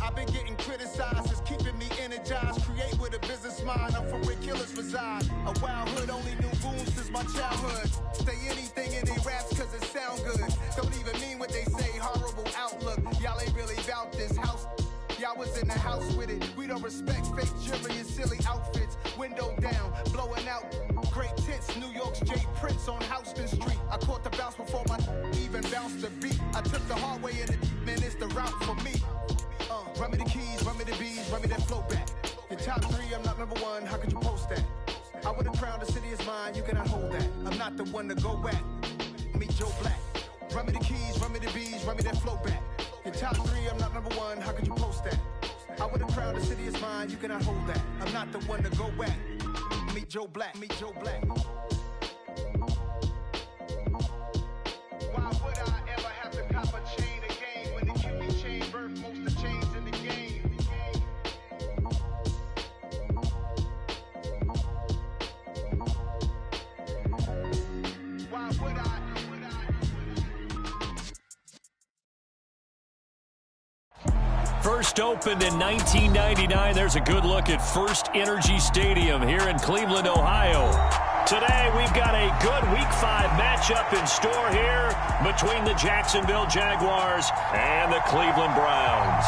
I've been getting criticized, it's keeping me energized. Create with a business mind, I'm from where killers reside. A wild hood, only knew goons since my childhood. Say anything in they raps cause it sound good. Don't even mean what they say, horrible outlook. Y'all ain't really about this house. Y'all was in the house with it. We don't respect fake jewelry and silly outfits. Window down, blowing out great tits. New York's J. Prince on Houston Street. I caught the bounce before my even bounced the beat. I took the hard way in it, man, it's the route for me. Run me the keys, run me the bees, run me that flow back. Your top 3, I'm not number 1, how could you post that? I would've crowned the city is mine, you cannot hold that. I'm not the one to go back. Meet Joe Black. Run me the keys, run me the bees, run me that flow back. Your top 3, I'm not number 1, how could you post that? I would've crowned the city is mine, you cannot hold that. I'm not the one to go back. Meet Joe Black, meet Joe Black. Why would I ever have to cop a chain again when the QB chain birthed most of the chains in the game? Why would I? First opened in 1999. There's a good look at First Energy Stadium here in Cleveland, Ohio. Today, we've got a good Week 5 matchup in store here between the Jacksonville Jaguars and the Cleveland Browns.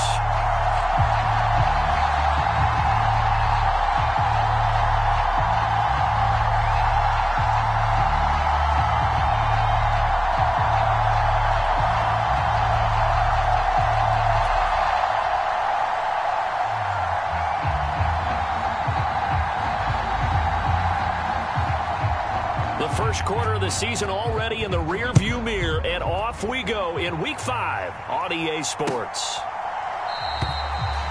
First quarter of the season already in the rearview mirror, and off we go in Week 5 on EA Sports.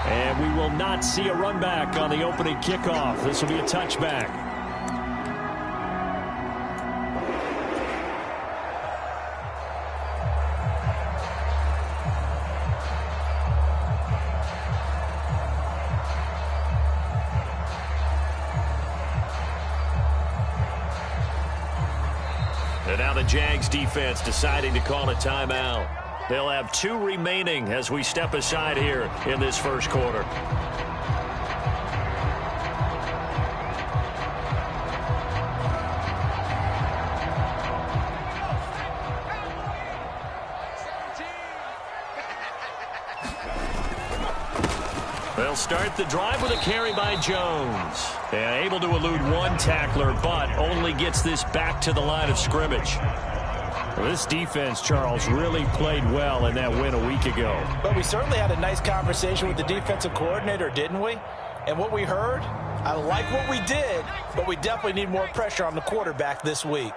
And we will not see a run back on the opening kickoff. This will be a touchback. And now the Jags defense deciding to call a timeout. They'll have 2 remaining as we step aside here in this first quarter. They'll start the drive with a carry by Jones. And able to elude one tackler, but only gets this back to the line of scrimmage. Well, this defense, Charles, really played well in that win a week ago. But we certainly had a nice conversation with the defensive coordinator, didn't we? And what we heard, I like what we did, but we definitely need more pressure on the quarterback this week.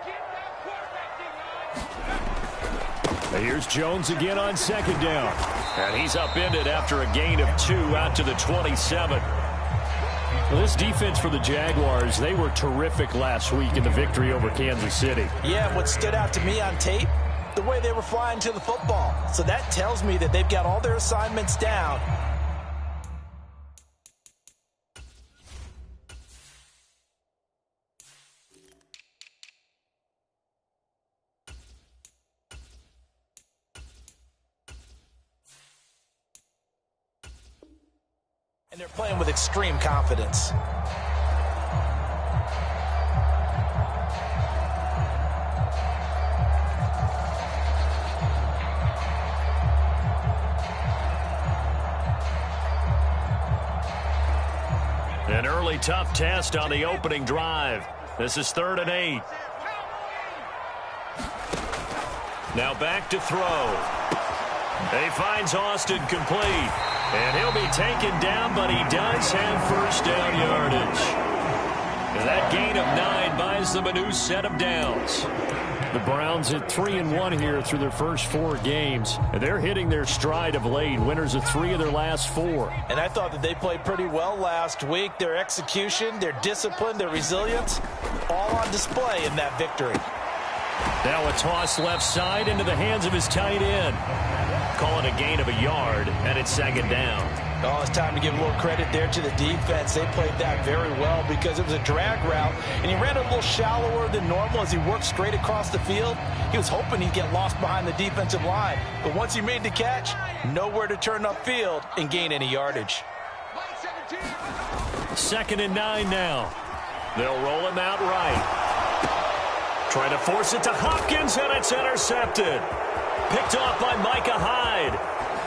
Here's Jones again on second down. And he's upended after a gain of 2 out to the 27. Well, this defense for the Jaguars, they were terrific last week in the victory over Kansas City. Yeah, and what stood out to me on tape, the way they were flying to the football. So that tells me that they've got all their assignments down. And they're playing with extreme confidence. An early tough test on the opening drive. This is 3rd and 8. Now back to throw. He finds Austin complete. And he'll be taken down, but he does have first down yardage. And that gain of 9 buys them a new set of downs. The Browns at 3-1 here through their first 4 games. And they're hitting their stride of late, winners of 3 of their last 4. And I thought that they played pretty well last week. Their execution, their discipline, their resilience, all on display in that victory. Now a toss left side into the hands of his tight end. Call it a gain of a yard, and it's 2nd down. Oh, it's time to give a little credit there to the defense. They played that very well because it was a drag route, and he ran a little shallower than normal as he worked straight across the field. He was hoping he'd get lost behind the defensive line, but once he made the catch, nowhere to turn upfield and gain any yardage. 2nd and 9 now. They'll roll him out right. Trying to force it to Hopkins, and it's intercepted. Picked off by Micah Hyde.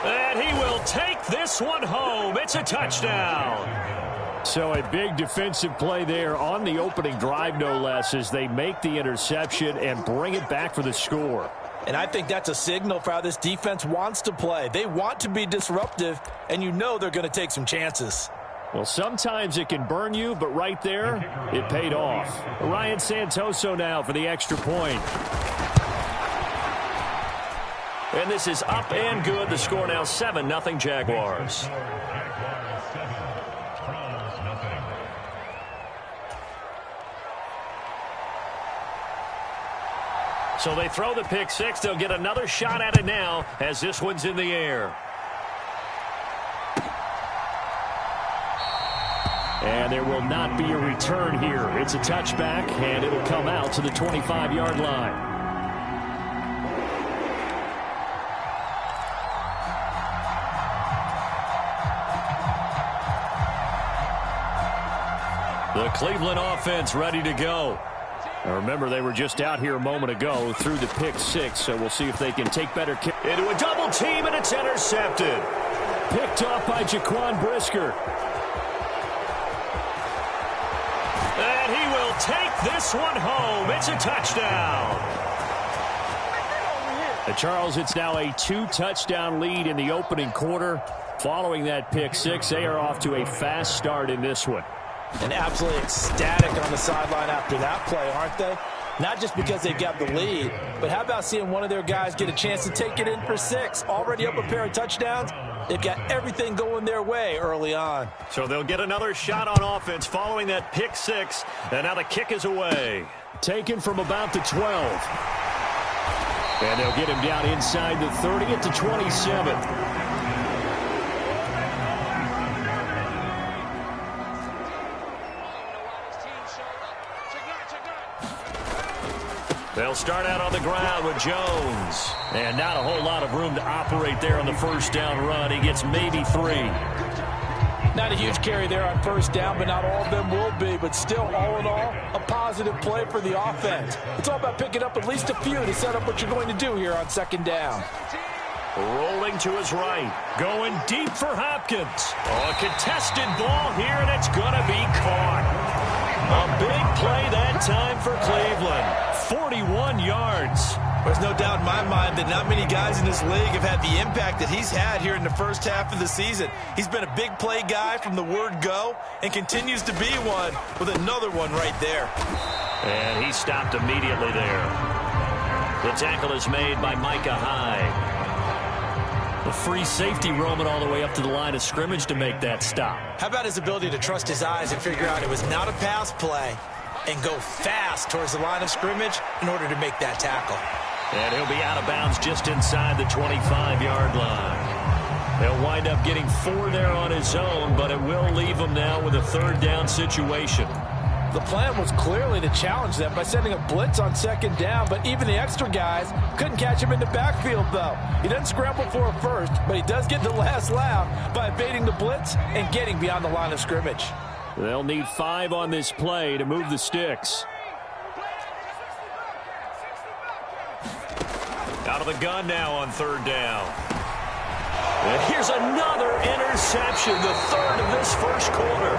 And he will take this one home. It's a touchdown. So a big defensive play there on the opening drive, no less, as they make the interception and bring it back for the score. And I think that's a signal for how this defense wants to play. They want to be disruptive, and you know they're going to take some chances. Well, sometimes it can burn you, but right there, it paid off. Ryan Santoso now for the extra point. And this is up and good. The score now 7-0 Jaguars. So they throw the pick six. They'll get another shot at it now as this one's in the air. And there will not be a return here. It's a touchback, and it'll come out to the 25-yard line. The Cleveland offense ready to go. Now remember, they were just out here a moment ago through the pick six, so we'll see if they can take better care. Into a double team, and it's intercepted. Picked off by Jaquan Brisker. And he will take this one home. It's a touchdown. And Charles, it's now a 2-touchdown lead in the opening quarter. Following that pick six, they are off to a fast start in this one. And absolutely ecstatic on the sideline after that play, aren't they? Not just because they've got the lead, but how about seeing one of their guys get a chance to take it in for 6? Already up a pair of touchdowns. They've got everything going their way early on. So they'll get another shot on offense following that pick six. And now the kick is away. Taken from about the 12. And they'll get him down inside the 30 at the 27. They'll start out on the ground with Jones. And not a whole lot of room to operate there on the first down run. He gets maybe 3. Not a huge carry there on first down, but not all of them will be. But still, all in all, a positive play for the offense. It's all about picking up at least a few to set up what you're going to do here on second down. Rolling to his right. Going deep for Hopkins. Oh, a contested ball here, and it's going to be caught. A big play that time for Cleveland. 41 yards. There's no doubt in my mind that not many guys in this league have had the impact that he's had here in the first half of the season. He's been a big play guy from the word go and continues to be one with another one right there. And he stopped immediately there. The tackle is made by Micah Hyde. The free safety roaming all the way up to the line of scrimmage to make that stop. How about his ability to trust his eyes and figure out it was not a pass play and go fast towards the line of scrimmage in order to make that tackle. And he'll be out of bounds just inside the 25-yard line. They'll wind up getting 4 there on his own, but it will leave him now with a third down situation. The plan was clearly to challenge them by sending a blitz on second down, but even the extra guys couldn't catch him in the backfield, though. He doesn't scramble for a first, but he does get the last laugh by evading the blitz and getting beyond the line of scrimmage. They'll need 5 on this play to move the sticks. Out of the gun now on third down. And here's another interception, the third of this first quarter.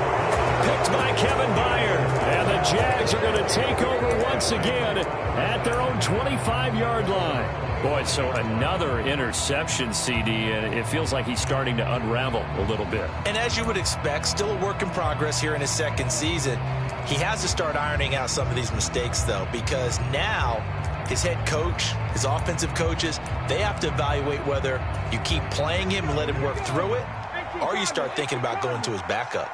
Picked by Kevin Byard. And the Jags are going to take over once again at their own 25-yard line. Boy, so another interception, CD, and it feels like he's starting to unravel a little bit. And as you would expect, still a work in progress here in his second season. He has to start ironing out some of these mistakes, though, because now his head coach, his offensive coaches, they have to evaluate whether you keep playing him and let him work through it, or you start thinking about going to his backup.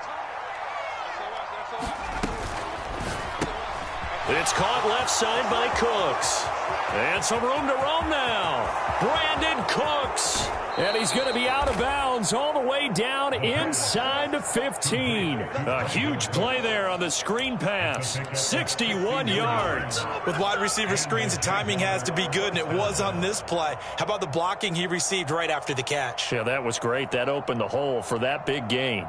It's caught left side by Cooks. And some room to roam now. Brandon Cooks. And he's going to be out of bounds all the way down inside the 15. A huge play there on the screen pass. 61 yards. With wide receiver screens, the timing has to be good, and it was on this play. How about the blocking he received right after the catch? Yeah, that was great. That opened the hole for that big gain.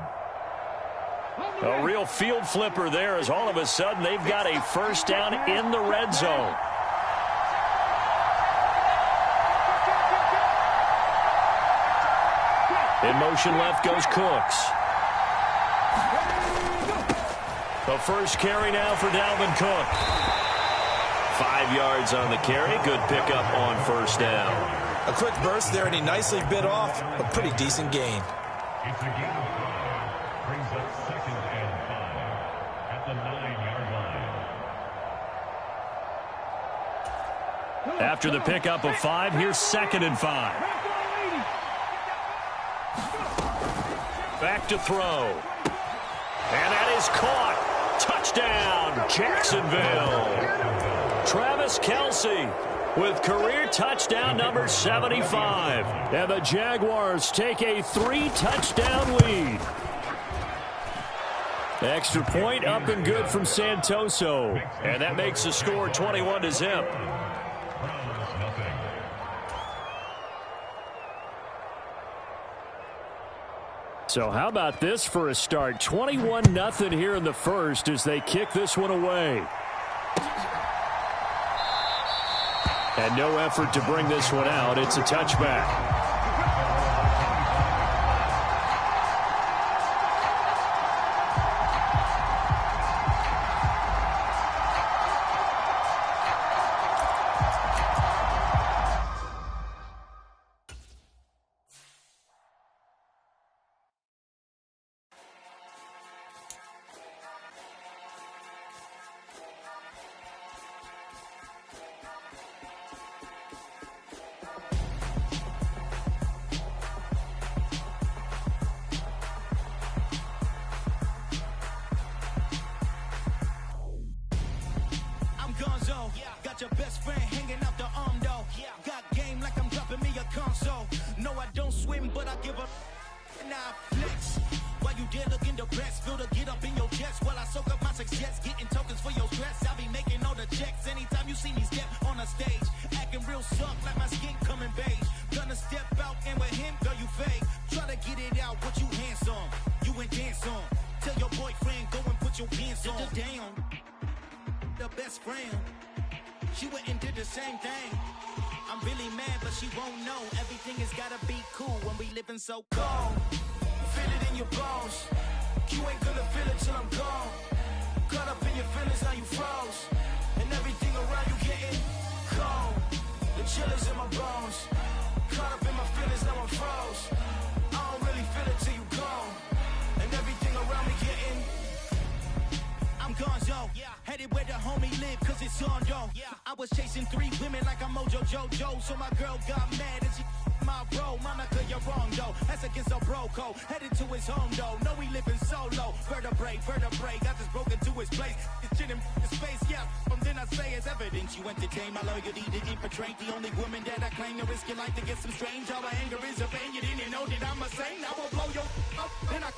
A real field flipper there as all of a sudden they've got a first down in the red zone. In motion left goes Cooks. The first carry now for Dalvin Cook. 5 yards on the carry. Good pickup on first down. A quick burst there, and he nicely bit off a pretty decent gain. It's a gain of 5. Brings up 2nd and 5 at the 9-yard line. After the pickup of 5, here's 2nd and 5. Back to throw. And that is caught. Touchdown, Jacksonville. Travis Kelce with career touchdown number 75. And the Jaguars take a 3-touchdown lead. Extra point up and good from Santoso. And that makes the score 21-0. So how about this for a start? 21-0 here in the first as they kick this one away. And no effort to bring this one out. It's a touchback. Got your best friend hanging out the arm though. Got game like I'm dropping me a console. No, I don't swim, but I give a and I flex. While you there looking depressed, feel the get up in your chest while I soak up my success, getting tokens for your stress. I'll be making all the checks anytime you see me step on a stage, acting real soft like my skin coming beige. Gonna step out and with him, girl, you fake. Try to get it out, what you handsome, you ain't dance on. Tell your boyfriend go and put your pants on. Down, the best friend. She went and did the same thing. I'm really mad, but she won't know. Everything has gotta be cool when we living so cold. Feel it in your bones. You ain't gonna feel it till I'm gone. Caught up in your feelings, now you froze. And everything around you getting cold. The chill is in my bones. Caught up in my feelings, now I'm froze. I don't really feel it till you gone. And everything around me getting I'm gonzo, headed where the homie live, cause it's on, yo. I was chasing 3 women like I'm Mojo Jojo, so my girl got mad and she my bro. Monica, you're wrong, though. That's against a bro code. Headed to his home, though. No, we living solo. Vertebrae, got this broken to his place. It's chin in his face, yeah. From then I say it's evidence you entertain my loyalty to infiltrate. The only woman that I claim to risk your life to get some strange. All my anger is a pain. You didn't know that I'm a saint. I will blow your up, then I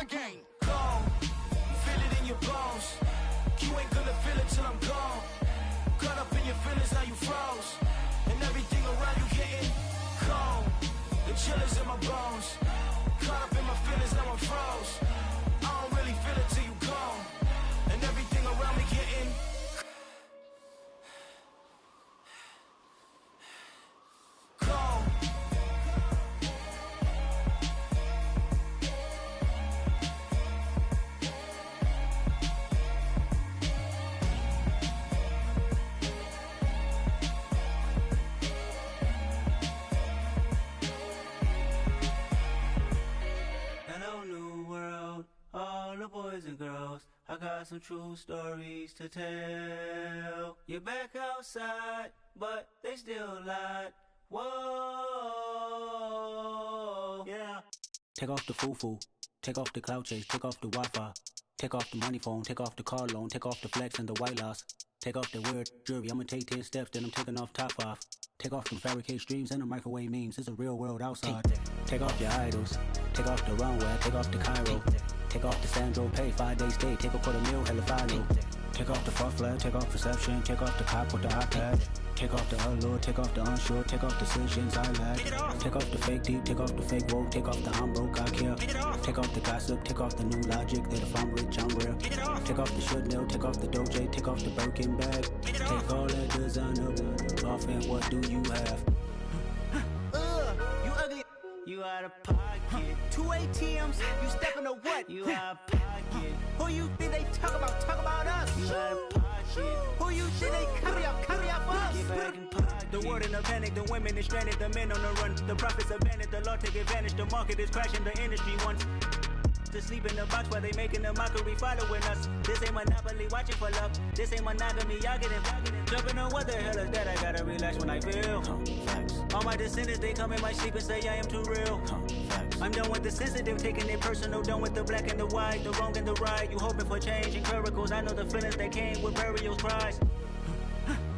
again. Gone. Feel it in your bones. You ain't gonna feel it till I'm gone. Caught up in your feelings, now you froze. And everything around you getting cold. The chill is in my bones. Caught up in my feelings, now I'm froze. I don't really feel it till you gone. And everything around me getting cold. All the boys and girls, I got some true stories to tell. You're back outside, but they still lied. Whoa, yeah. Take off the foo-foo, take off the cloud chase, take off the Wi-Fi, take off the money phone, take off the car loan, take off the flex and the white loss. Take off the weird jewelry, I'ma take 10 steps, then I'm taking off top off. Take off them fabricated streams and the microwave memes, it's a real world outside. Take off your idols, take off the runway, take off the Cairo. Take off the Sandro pay, 5-day stay, take a $250,000, hella final. Take off the far flag, take off perception, take off the cop with the iPad. Take off the allure, take off the unsure, take off decisions I lack. Take off the fake deep, take off the fake woke, take off the I'm broke, I care. Take off the gossip, take off the new logic that if I'm rich, I'm rare. Take off the should know, take off the Doja, take off the Birkin bag. Take all that designer off and what do you have? You ugly. You out of pocket. 2 ATMs, you stepping to what? You out of pocket. Who you think they talk about us? You out of pocket. Who you think they copy up for us? Get back in pocket. The world in a panic, the women is stranded, the men on the run. The profits abandoned, the law take advantage, the market is crashing, the industry wants to sleep in the box while they making a mockery following us. This ain't Monopoly, watching for love. This ain't monogamy, y'all getting jumping on what the hell is that? I gotta relax when I feel. All my descendants, they come in my sleep and say I am too real. I'm done with the sensitive, taking it personal, done with the black and the white, the wrong and the right. You hoping for change and miracles, I know the feelings that came with burial cries.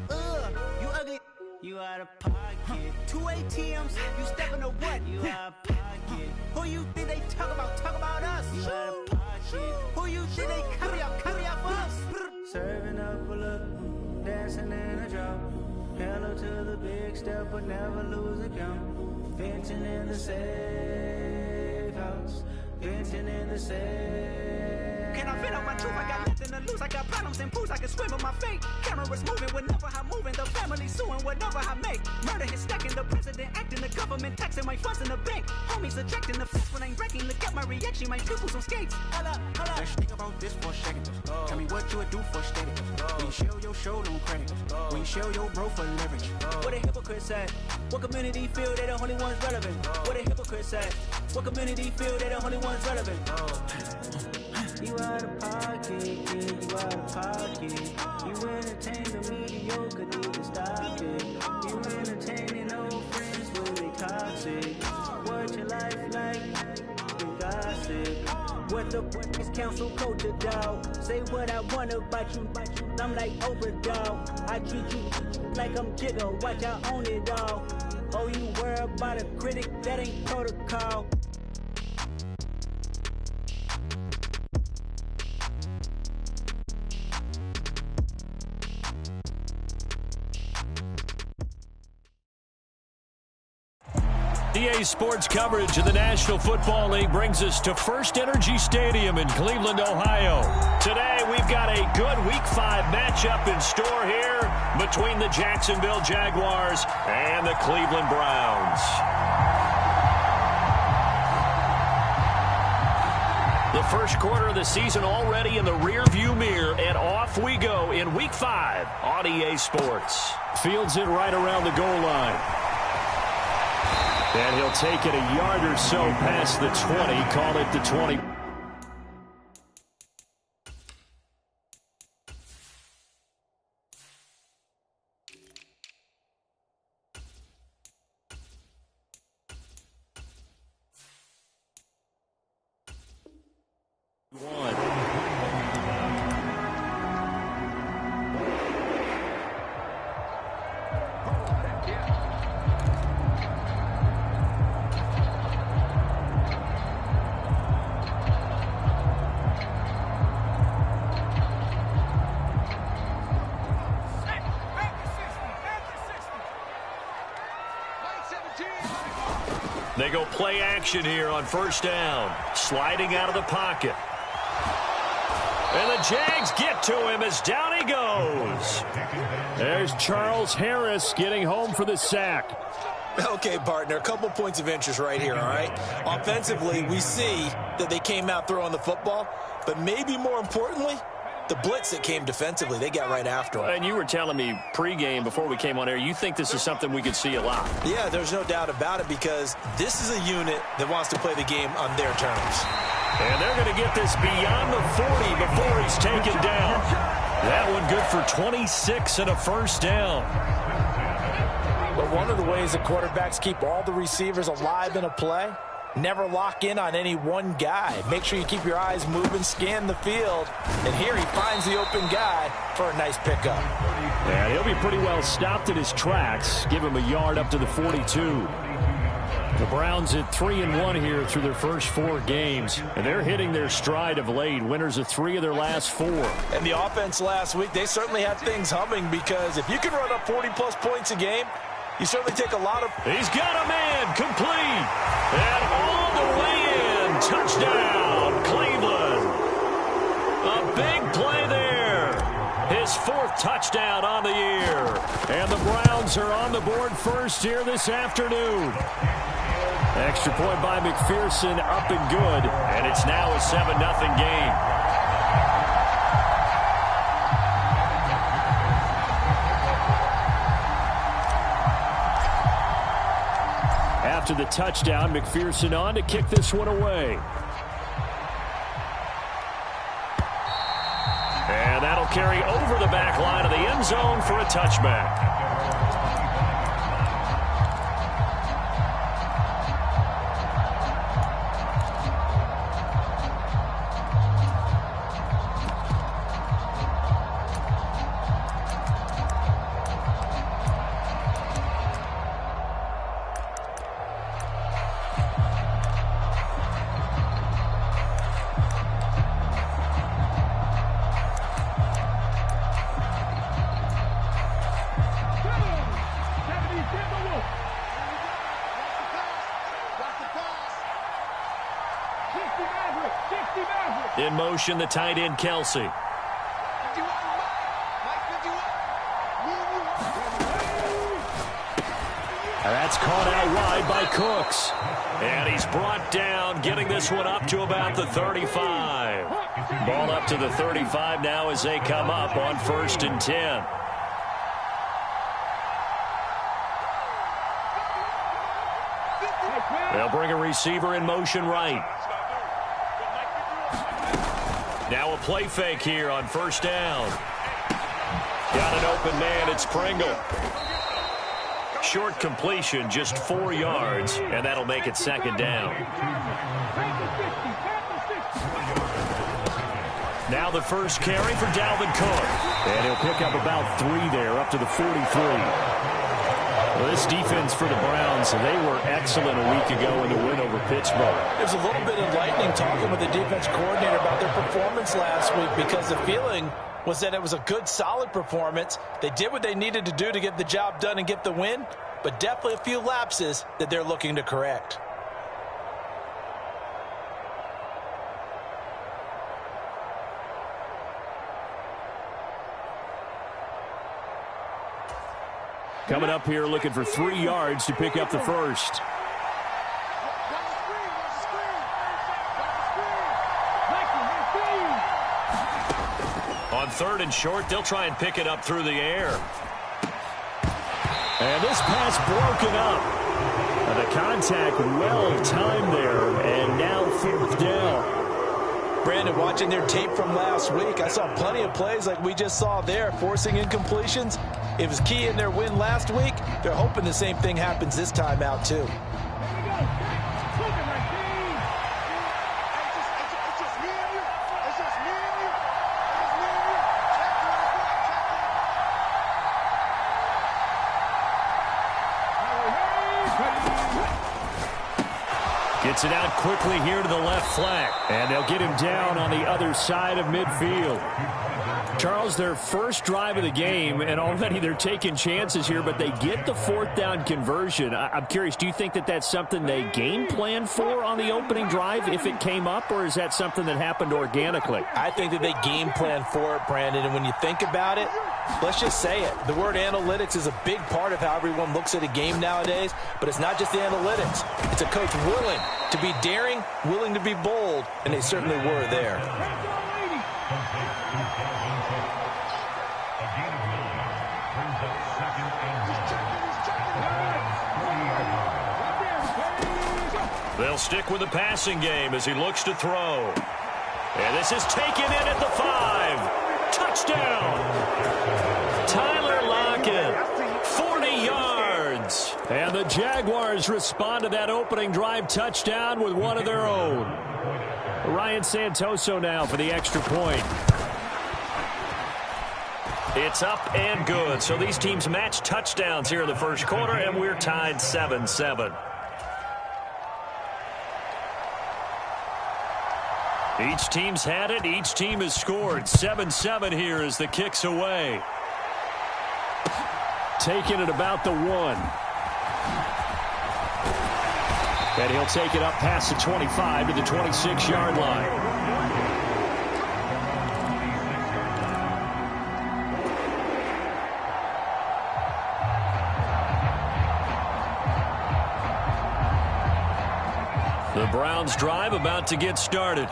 You ugly. You out of pocket. 2 ATMs, you stepping to what? You out of pocket. Who you think they talk about us? You out of pocket. Who you think they copy up for us? Serving up a look, dancing in a drop. Hello to the big step, but never lose a count. Venting in the safe house. Venting in the safe. Can I vent out my truth? I got nothing to lose. I got problems and pools. I can swim with my fate. Cameras moving whenever I'm moving. The family suing whatever I make. Murder is stacking. The president acting. The government taxing my funds in the bank. Homies ejecting the flex when I'm breaking. Look at my reaction. My pupils on skates. Hold up. Let's think about this for a second. Tell me what you would do for steady. When you show your show, no credit. When you show your bro for leverage. What a hypocrite said. What community feel they the only ones relevant? What a hypocrite said. What community feel they the only ones relevant? You out of pocket, yeah, you out of pocket. You entertain the mediocre, need to stop it. You entertaining old friends when they toxic. What your life like? You gossip. What the is council culture, dog? Say what I want about you. I'm like Oprah, dog. I treat you like I'm Jigga. Watch I own it, dog. Oh, you worry about a critic? That ain't protocol. EA Sports coverage of the National Football League brings us to First Energy Stadium in Cleveland, Ohio. Today, we've got a good Week 5 matchup in store here between the Jacksonville Jaguars and the Cleveland Browns. The first quarter of the season already in the rearview mirror, and off we go in Week 5 on EA Sports. Fields it right around the goal line. And he'll take it a yard or so past the 20, call it the 20. They go play action here on first down. Sliding out of the pocket. And the Jags get to him as down he goes. There's Charles Harris getting home for the sack. Okay, partner, a couple points of interest right here, all right? Offensively, we see that they came out throwing the football, but maybe more importantly, the blitz that came defensively, they got right after him. And you were telling me pregame before we came on air, you think this is something we could see a lot. Yeah, there's no doubt about it because this is a unit that wants to play the game on their terms. And they're going to get this beyond the 40 before he's taken down. That one good for 26 and a first down. But one of the ways that quarterbacks keep all the receivers alive in a play never lock in on any one guy. Make sure you keep your eyes moving, scan the field, and here he finds the open guy for a nice pickup. And he'll be pretty well stopped in his tracks. Give him a yard up to the 42. The Browns at 3-1 here through their first 4 games, and they're hitting their stride of late. Winners of 3 of their last 4. And the offense last week, they certainly had things humming, because if you can run up 40-plus points a game, you certainly take a lot of... He's got a man, complete, and all the way in. Touchdown, Cleveland. A big play there. His 4th touchdown on the year. And the Browns are on the board first here this afternoon. Extra point by McPherson, up and good, and it's now a 7-0 game. After the touchdown, McPherson on to kick this one away. And that'll carry over the back line of the end zone for a touchback. In motion, the tight end, Kelsey. That's caught out wide by Cooks. And he's brought down, getting this one up to about the 35. Ball up to the 35 now as they come up on 1st and 10. They'll bring a receiver in motion right. Now a play fake here on 1st down. Got an open man, it's Pringle. Short completion, just 4 yards, and that'll make it 2nd down. Now the first carry for Dalvin Cook. And he'll pick up about 3 there, up to the 43. Well, this defense for the Browns, they were excellent a week ago in the win over Pittsburgh. There's a little bit enlightening talking with the defense coordinator about their performance last week, because the feeling was that it was a good, solid performance. They did what they needed to do to get the job done and get the win, but definitely a few lapses that they're looking to correct. Coming up here looking for 3 yards to pick up the first. On 3rd and short, they'll try and pick it up through the air. And this pass broken up. The contact well timed there, and now 4th down. Brandon, watching their tape from last week, I saw plenty of plays like we just saw there, forcing incompletions. It was key in their win last week. They're hoping the same thing happens this time out, too. Gets it out quickly here to the left flank. And they'll get him down on the other side of midfield. Charles, their first drive of the game, and already they're taking chances here, but they get the 4th down conversion. I'm curious, do you think that that's something they game plan for on the opening drive if it came up, or is that something that happened organically? I think that they game plan for it, Brandon, and when you think about it, let's just say it. The word analytics is a big part of how everyone looks at a game nowadays, but it's not just the analytics. It's a coach willing to be daring, willing to be bold, and they certainly were there. They'll stick with the passing game as he looks to throw. And this is taken in at the 5. Touchdown! Tyler Lockett, 40 yards. And the Jaguars respond to that opening drive touchdown with one of their own. Ryan Santoso now for the extra point. It's up and good. So these teams match touchdowns here in the first quarter, and we're tied 7-7. Each team's had it. Each team has scored. 7-7 here as the kick's away. Taking it about the 1. And he'll take it up past the 25 to the 26-yard line. The Browns drive about to get started.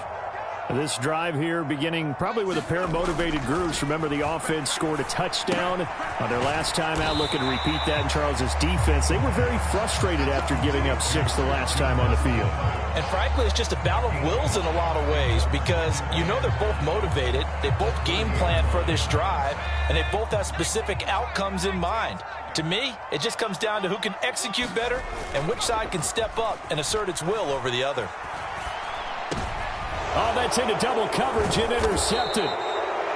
This drive here beginning probably with a pair of motivated groups. Remember, the offense scored a touchdown on their last time out. Looking to repeat that in Charles's defense. They were very frustrated after giving up 6 the last time on the field. And frankly, it's just a battle of wills in a lot of ways because you know they're both motivated. They both game plan for this drive, and they both have specific outcomes in mind. To me, it just comes down to who can execute better and which side can step up and assert its will over the other. Oh, that's into double coverage and intercepted.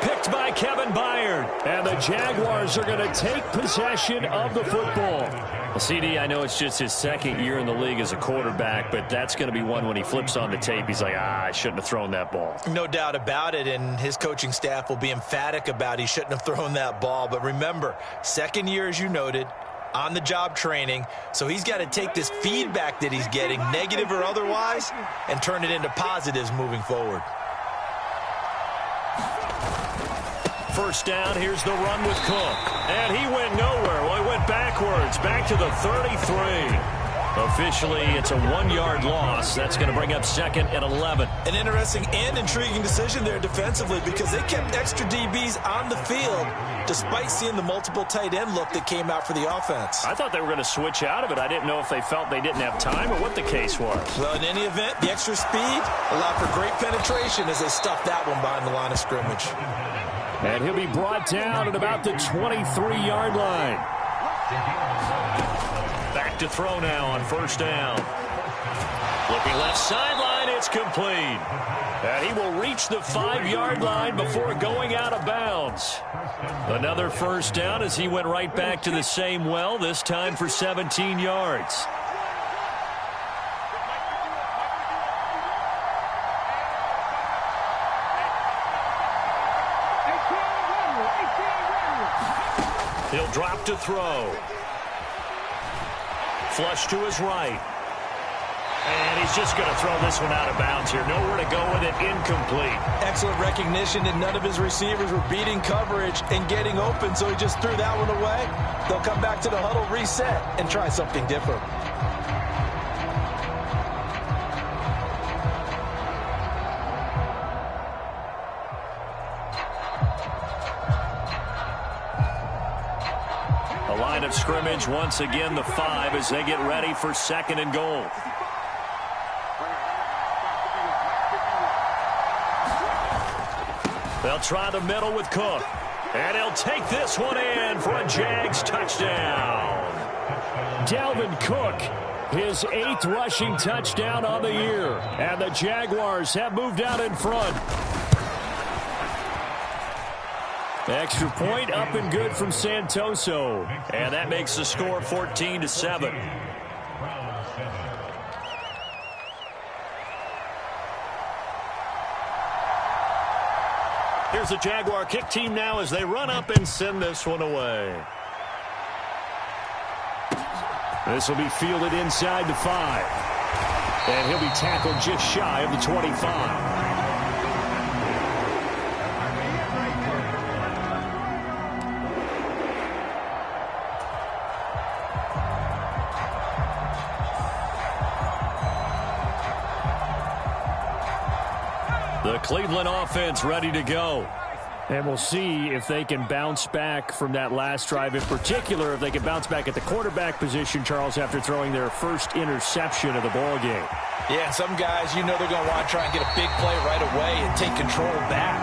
Picked by Kevin Byard. And the Jaguars are going to take possession of the football. Well, CD, I know it's just his second year in the league as a quarterback, but that's going to be one when he flips on the tape. He's like, I shouldn't have thrown that ball. No doubt about it, and his coaching staff will be emphatic about he shouldn't have thrown that ball. But remember, second year, as you noted, on-the-job training, so he's got to take this feedback that he's getting, negative or otherwise, and turn it into positives moving forward. First down, here's the run with Cook. And he went nowhere. Well, he went backwards, back to the 33. Officially, it's a 1-yard loss. That's going to bring up second and 11. An interesting and intriguing decision there defensively because they kept extra DBs on the field despite seeing the multiple tight end look that came out for the offense. I thought they were going to switch out of it. I didn't know if they felt they didn't have time or what the case was. Well, in any event, the extra speed allowed for great penetration as they stuffed that one behind the line of scrimmage. And he'll be brought down at about the 23-yard line. Back to throw now on first down. Looking left sideline, it's complete. And he will reach the 5-yard line before going out of bounds. Another first down as he went right back to the same well, this time for 17 yards. He'll drop to throw. Flush to his right. And he's just going to throw this one out of bounds here. Nowhere to go with it. Incomplete. Excellent recognition that none of his receivers were beating coverage and getting open, so he just threw that one away. They'll come back to the huddle, reset, and try something different. The line of scrimmage, once again, the 5 as they get ready for second and goal. They'll try the middle with Cook. And he'll take this one in for a Jags touchdown. Dalvin Cook, his 8th rushing touchdown on the year. And the Jaguars have moved out in front. Extra point up and good from Santoso. And that makes the score 14-7. Here's the Jaguar kick team now as they run up and send this one away. This will be fielded inside the 5. And he'll be tackled just shy of the 25. The Cleveland offense ready to go. And we'll see if they can bounce back from that last drive. In particular, if they can bounce back at the quarterback position, Charles, after throwing their first interception of the ball game. Yeah, and some guys, you know they're going to want to try and get a big play right away and take control back.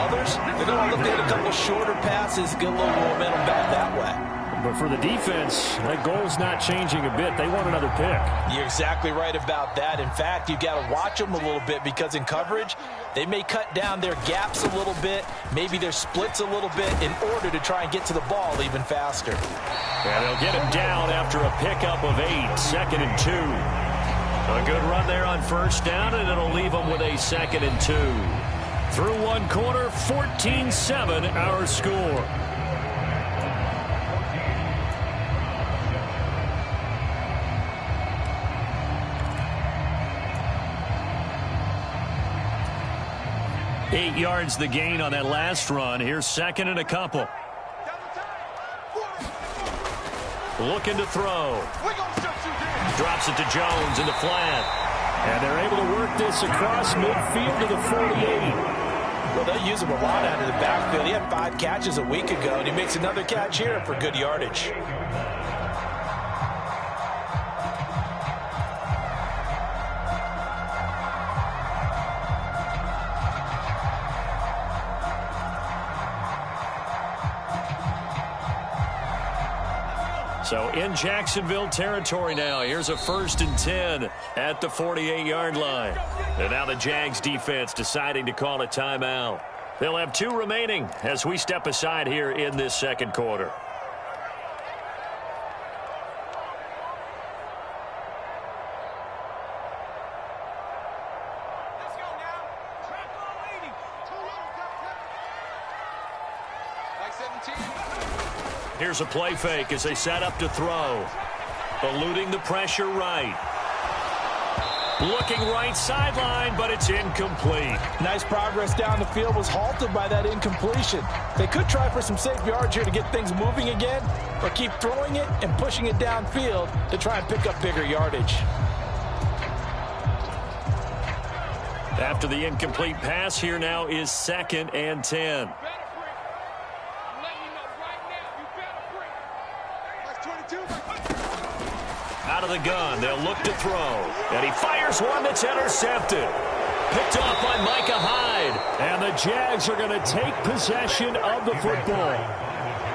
Others, they're going to look at a couple shorter passes, get a little momentum back that way. But for the defense, that goal's not changing a bit. They want another pick. You're exactly right about that. In fact, you've got to watch them a little bit because in coverage, they may cut down their gaps a little bit, maybe their splits a little bit in order to try and get to the ball even faster. And they'll get him down after a pickup of 8, 2nd and 2. A good run there on first down, and it'll leave them with a 2nd and 2. Through one quarter, 14-7 our score. Eight yards the gain on that last run. Here's 2nd and a couple. Looking to throw. Drops it to Jones in the flat. And they're able to work this across midfield to the 48. Well, they'll use him a lot out of the backfield. He had 5 catches a week ago, and he makes another catch here for good yardage. So in Jacksonville territory now. Here's a 1st and 10 at the 48-yard line. And now the Jags defense deciding to call a timeout. They'll have 2 remaining as we step aside here in this second quarter. Here's a play fake as they set up to throw. Eluding the pressure right. Looking right sideline, but it's incomplete. Nice progress down the field, was halted by that incompletion. They could try for some safe yards here to get things moving again, or keep throwing it and pushing it downfield to try and pick up bigger yardage. After the incomplete pass, here now is 2nd and 10. Out of the gun, they'll look to throw. And he fires one that's intercepted. Picked off by Micah Hyde. And the Jags are going to take possession of the football.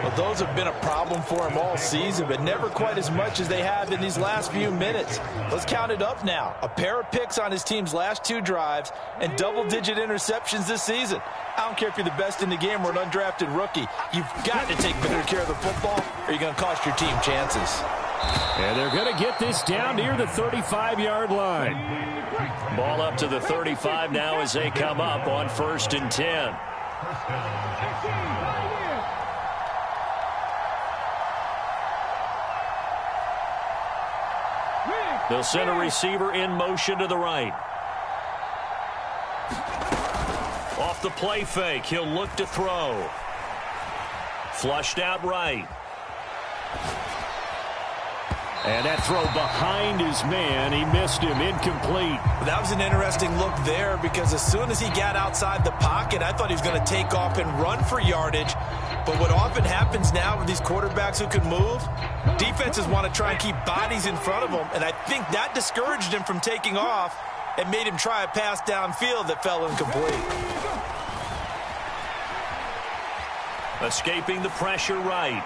Well, those have been a problem for him all season, but never quite as much as they have in these last few minutes. Let's count it up now. A pair of picks on his team's last 2 drives and double-digit interceptions this season. I don't care if you're the best in the game or an undrafted rookie. You've got to take better care of the football or you're going to cost your team chances. And they're going to get this down near the 35-yard line. Ball up to the 35 now as they come up on 1st and 10. They'll send a receiver in motion to the right. Off the play fake, he'll look to throw. Flushed out right. And that throw behind his man, he missed him, incomplete. That was an interesting look there because as soon as he got outside the pocket, I thought he was going to take off and run for yardage. But what often happens now with these quarterbacks who can move, defenses want to try and keep bodies in front of them, and I think that discouraged him from taking off and made him try a pass downfield that fell incomplete. Escaping the pressure right.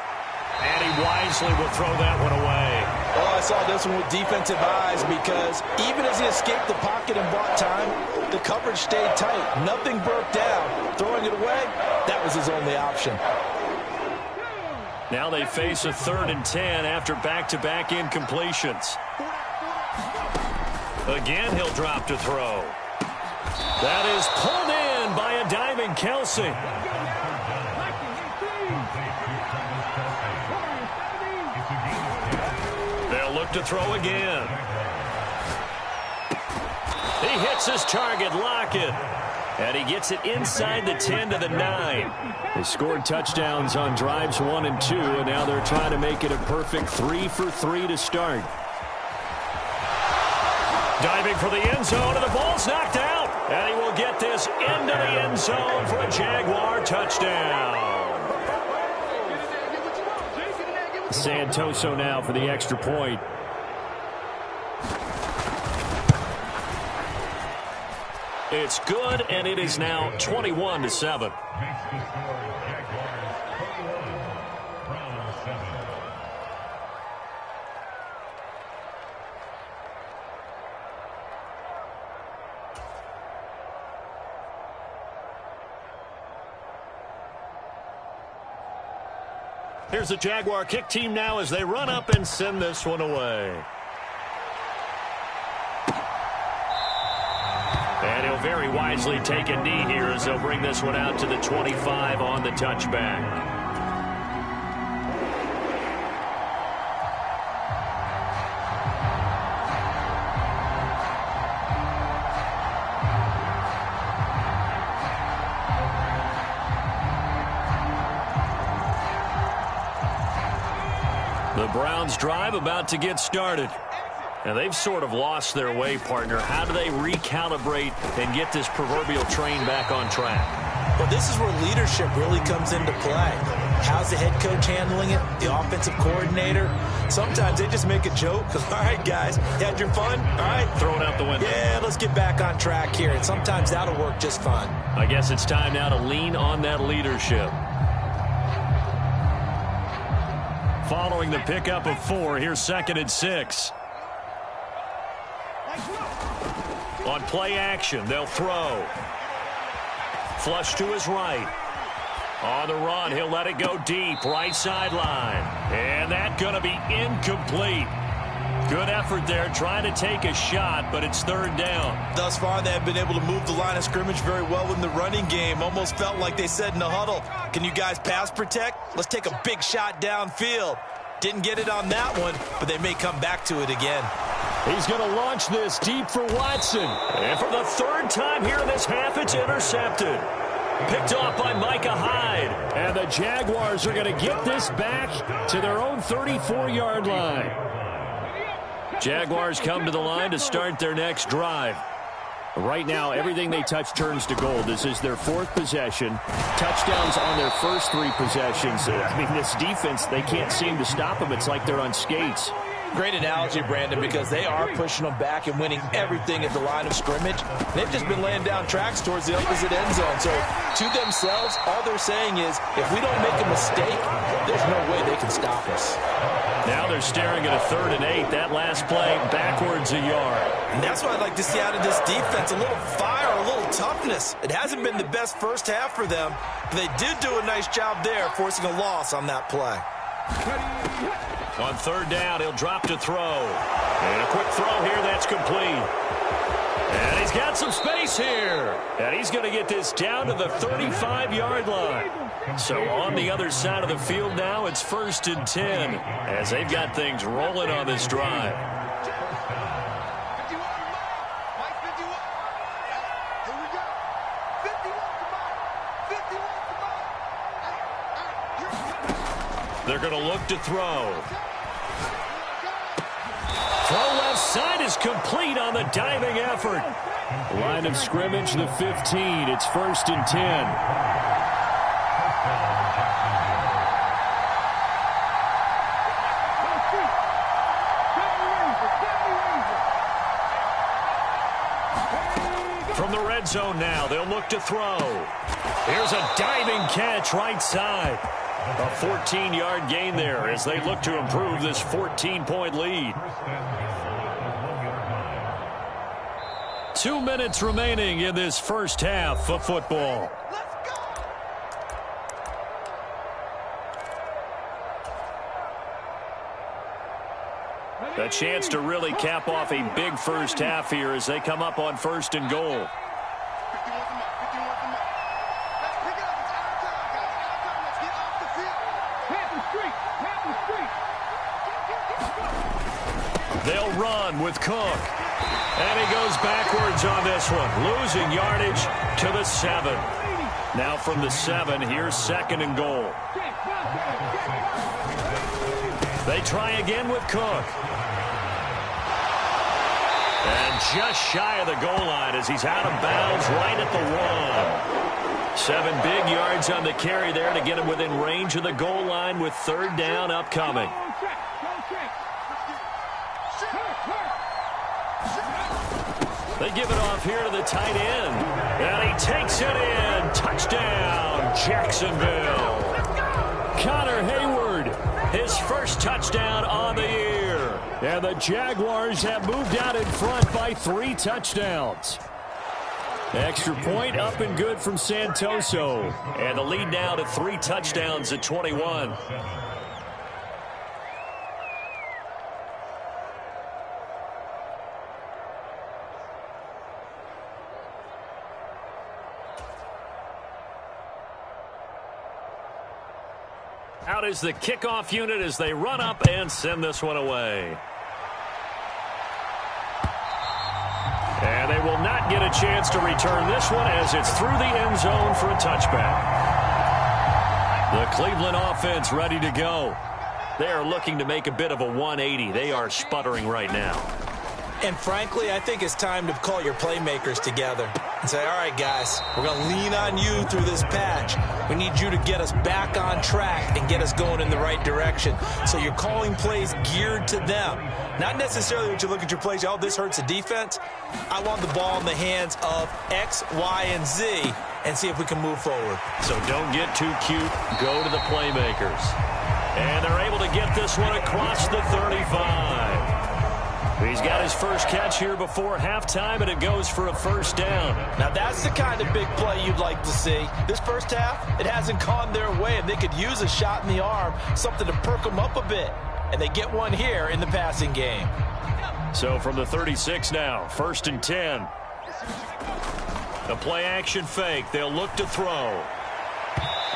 And he wisely will throw that one away. Oh, I saw this one with defensive eyes because even as he escaped the pocket and bought time, the coverage stayed tight. Nothing broke down. Throwing it away, that was his only option. Now they face a 3rd and 10 after back-to-back incompletions. Again, he'll drop to throw. That is pulled in by a diving Kelsey. They'll look to throw again. He hits his target, Lockett. And he gets it inside the 10 to the 9. They scored touchdowns on drives 1 and 2, and now they're trying to make it a perfect 3 for 3 to start. Diving for the end zone, and the ball's knocked out. And he will get this into the end zone for a Jaguar touchdown. Santoso now for the extra point. It's good, and it is now 21-7. Here's the Jaguar kick team now as they run up and send this one away. And he'll very wisely take a knee here as they'll bring this one out to the 25 on the touchback. The Browns drive about to get started. And they've sort of lost their way, partner. How do they recalibrate and get this proverbial train back on track? Well, this is where leadership really comes into play. How's the head coach handling it? The offensive coordinator? Sometimes they just make a joke. All right, guys, you had your fun? All right. Throw it out the window. Yeah, let's get back on track here. And sometimes that'll work just fine. I guess it's time now to lean on that leadership. Following the pickup of 4, here's 2nd and 6. On play action, they'll throw. Flush to his right. On the run, he'll let it go deep, right sideline. And that's going to be incomplete. Good effort there, trying to take a shot, but it's 3rd down. Thus far, they have been able to move the line of scrimmage very well in the running game. Almost felt like they said in the huddle, can you guys pass protect? Let's take a big shot downfield. Didn't get it on that one, but they may come back to it again. He's going to launch this deep for Watson. And for the 3rd time here in this half, it's intercepted. Picked off by Micah Hyde. And the Jaguars are going to get this back to their own 34-yard line. Jaguars come to the line to start their next drive. Right now, everything they touch turns to gold. This is their 4th possession. Touchdowns on their first 3 possessions. I mean, this defense, they can't seem to stop them. It's like they're on skates. Great analogy, Brandon, because they are pushing them back and winning everything at the line of scrimmage. They've just been laying down tracks towards the opposite end zone. So to themselves, all they're saying is, if we don't make a mistake, there's no way they can stop us. Now they're staring at a 3rd and 8. That last play backwards a yard. And that's what I'd like to see out of this defense, a little fire, a little toughness. It hasn't been the best first half for them, but they did do a nice job there, forcing a loss on that play. On 3rd down, he'll drop to throw. And a quick throw here, that's complete. And he's got some space here. And he's going to get this down to the 35-yard line. So on the other side of the field now, it's 1st and 10 as they've got things rolling on this drive. They're going to look to throw. Throw left side is complete on the diving effort. Line of scrimmage, the 15. It's 1st and 10. From the red zone now, they'll look to throw. Here's a diving catch right side. A 14-yard gain there as they look to improve this 14-point lead. 2 minutes remaining in this first half of football. A chance to really cap off a big first half here as they come up on 1st and goal. They'll run with Cook. And he goes backwards on this one, losing yardage to the 7. Now from the 7, here's 2nd and goal. They try again with Cook. And just shy of the goal line as he's out of bounds right at the 1. 7 big yards on the carry there to get him within range of the goal line with 3rd down upcoming. They give it off here to the tight end. And he takes it in. Touchdown, Jacksonville. Connor Hayward, his first touchdown on the year. And the Jaguars have moved out in front by 3 touchdowns. Extra point up and good from Santoso. And the lead now to 3 touchdowns at 21. Out is the kickoff unit as they run up and send this one away. And they will not get a chance to return this one as it's through the end zone for a touchback. The Cleveland offense ready to go. They are looking to make a bit of a 180. They are sputtering right now. And frankly, I think it's time to call your playmakers together and say, all right, guys, we're going to lean on you through this patch. We need you to get us back on track and get us going in the right direction. So you're calling plays geared to them. Not necessarily when you look at your plays, oh, this hurts the defense. I want the ball in the hands of X, Y, and Z and see if we can move forward. So don't get too cute. Go to the playmakers. And they're able to get this one across the 35. He's got his first catch here before halftime, and it goes for a first down. Now, that's the kind of big play you'd like to see. This first half, it hasn't gone their way, and they could use a shot in the arm, something to perk them up a bit. And they get one here in the passing game. So from the 36 now, 1st and 10. The play action fake. They'll look to throw.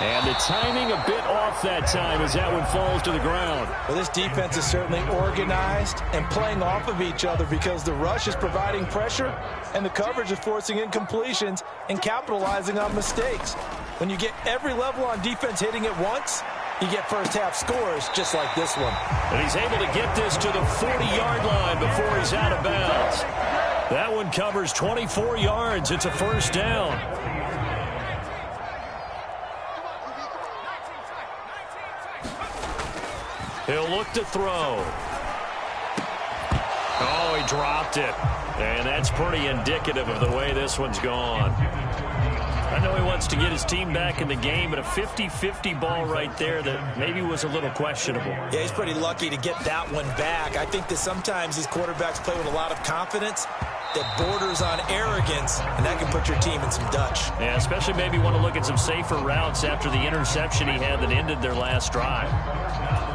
And the timing a bit off that time as that one falls to the ground. Well, this defense is certainly organized and playing off of each other because the rush is providing pressure and the coverage is forcing incompletions and capitalizing on mistakes. When you get every level on defense hitting at once, you get first half scores just like this one. And he's able to get this to the 40-yard line before he's out of bounds. That one covers 24 yards. It's a first down. He'll look to throw. Oh, he dropped it. And that's pretty indicative of the way this one's gone. I know he wants to get his team back in the game, but a 50-50 ball right there that maybe was a little questionable. Yeah, he's pretty lucky to get that one back. I think that sometimes these quarterbacks play with a lot of confidence that borders on arrogance, and that can put your team in some Dutch. Yeah, especially maybe want to look at some safer routes after the interception he had that ended their last drive.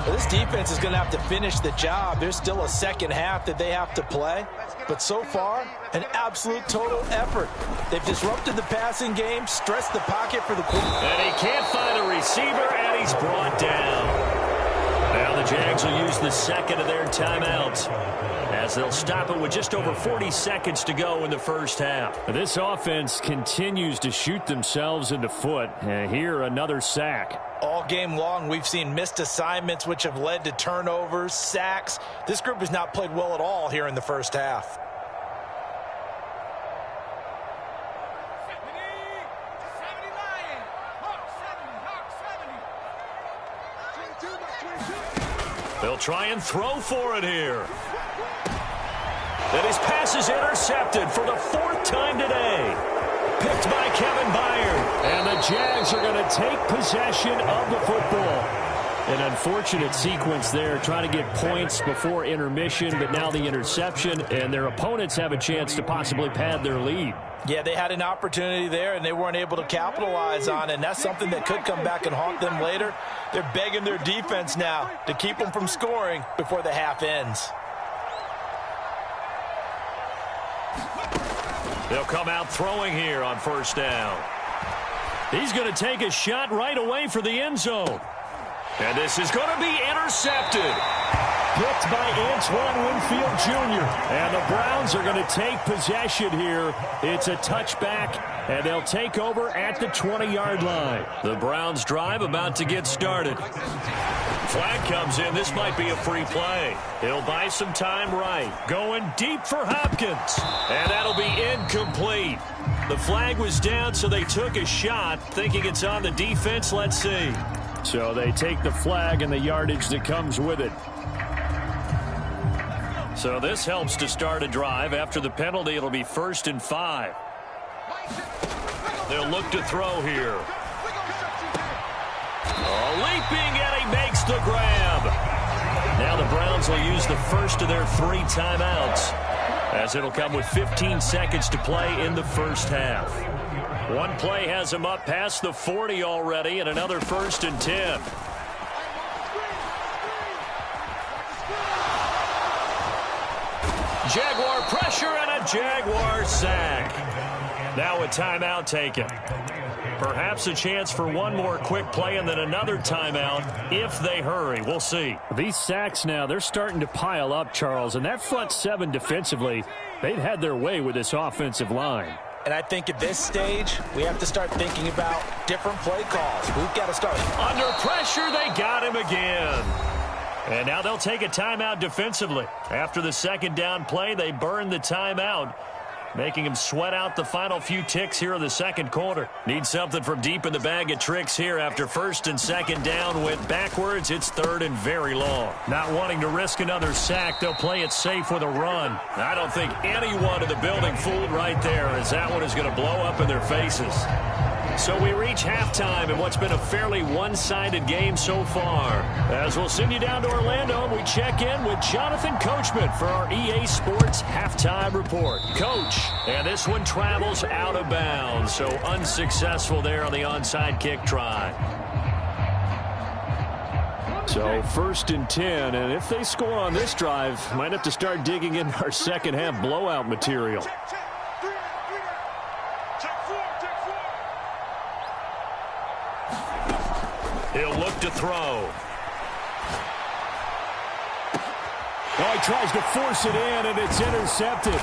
Well, this defense is going to have to finish the job. There's still a second half that they have to play. But so far, an absolute total effort. They've disrupted the passing game, stressed the pocket for the quarterback. And he can't find a receiver, and he's brought down. Now the Jags will use the second of their timeouts as they'll stop it with just over 40 seconds to go in the first half. This offense continues to shoot themselves in the foot. Here, another sack. All game long, we've seen missed assignments, which have led to turnovers, sacks. This group has not played well at all here in the first half. They'll try and throw for it here. And his pass is intercepted for the 4th time today. Picked by Kevin Byard. And the Jags are going to take possession of the football. An unfortunate sequence there, trying to get points before intermission, but now the interception, and their opponents have a chance to possibly pad their lead. Yeah, they had an opportunity there, and they weren't able to capitalize on it, and that's something that could come back and haunt them later. They're begging their defense now to keep them from scoring before the half ends. They'll come out throwing here on first down. He's going to take a shot right away for the end zone. And this is going to be intercepted. Picked by Antoine Winfield Jr. And the Browns are going to take possession here. It's a touchback, and they'll take over at the 20-yard line. The Browns drive about to get started. Flag comes in. This might be a free play. He'll buy some time right. Going deep for Hopkins. And that'll be incomplete. The flag was down, so they took a shot, thinking it's on the defense. Let's see. So they take the flag and the yardage that comes with it. So this helps to start a drive. After the penalty, it'll be 1st and 5. They'll look to throw here. Leaping, and he makes the grab. Now the Browns will use the first of their 3 timeouts, as it'll come with 15 seconds to play in the first half. One play has him up past the 40 already, and another 1st and 10. Jaguar pressure and a Jaguar sack. Now a timeout taken. Perhaps a chance for one more quick play and then another timeout if they hurry. We'll see. These sacks now, they're starting to pile up, Charles. And that front seven defensively, they've had their way with this offensive line. And I think at this stage, we have to start thinking about different play calls. We've got to start. Under pressure, they got him again. And now they'll take a timeout defensively. After the second down play, they burn the timeout, making him sweat out the final few ticks here in the second quarter. Need something from deep in the bag of tricks here. After first and second down went backwards, it's third and very long. Not wanting to risk another sack, they'll play it safe with a run. I don't think anyone in the building fooled right there, as that one is going to blow up in their faces. So we reach halftime in what's been a fairly one-sided game so far. As we'll send you down to Orlando, and we check in with Jonathan Coachman for our EA Sports Halftime Report. Coach, and this one travels out of bounds, so unsuccessful there on the onside kick try. So first and 10, and if they score on this drive, might have to start digging in our second half blowout material. He'll look to throw. Oh, he tries to force it in, and it's intercepted.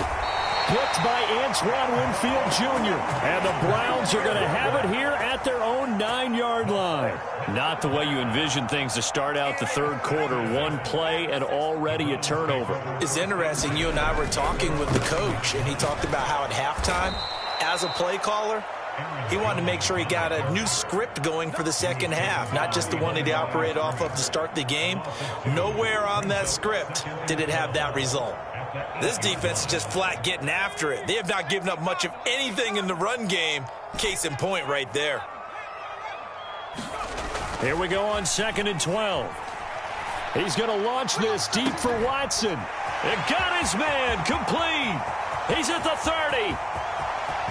Picked by Antoine Winfield Jr. And the Browns are going to have it here at their own 9-yard line. Not the way you envision things to start out the third quarter. One play and already a turnover. It's interesting. You and I were talking with the coach, and he talked about how at halftime, as a play caller, he wanted to make sure he got a new script going for the second half, not just the one that he operated off of to start the game. Nowhere on that script did it have that result. This defense is just flat getting after it. They have not given up much of anything in the run game. Case in point right there. Here we go on 2nd and 12. He's going to launch this deep for Watson. It got his man complete. He's at the 30.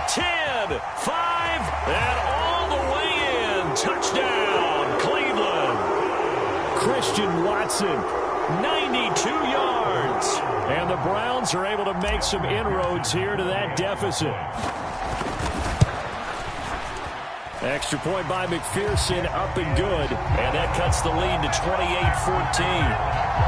10, 5, and all the way in. Touchdown, Cleveland. Christian Watson, 92 yards. And the Browns are able to make some inroads here to that deficit. Extra point by McPherson, up and good. And that cuts the lead to 28-14.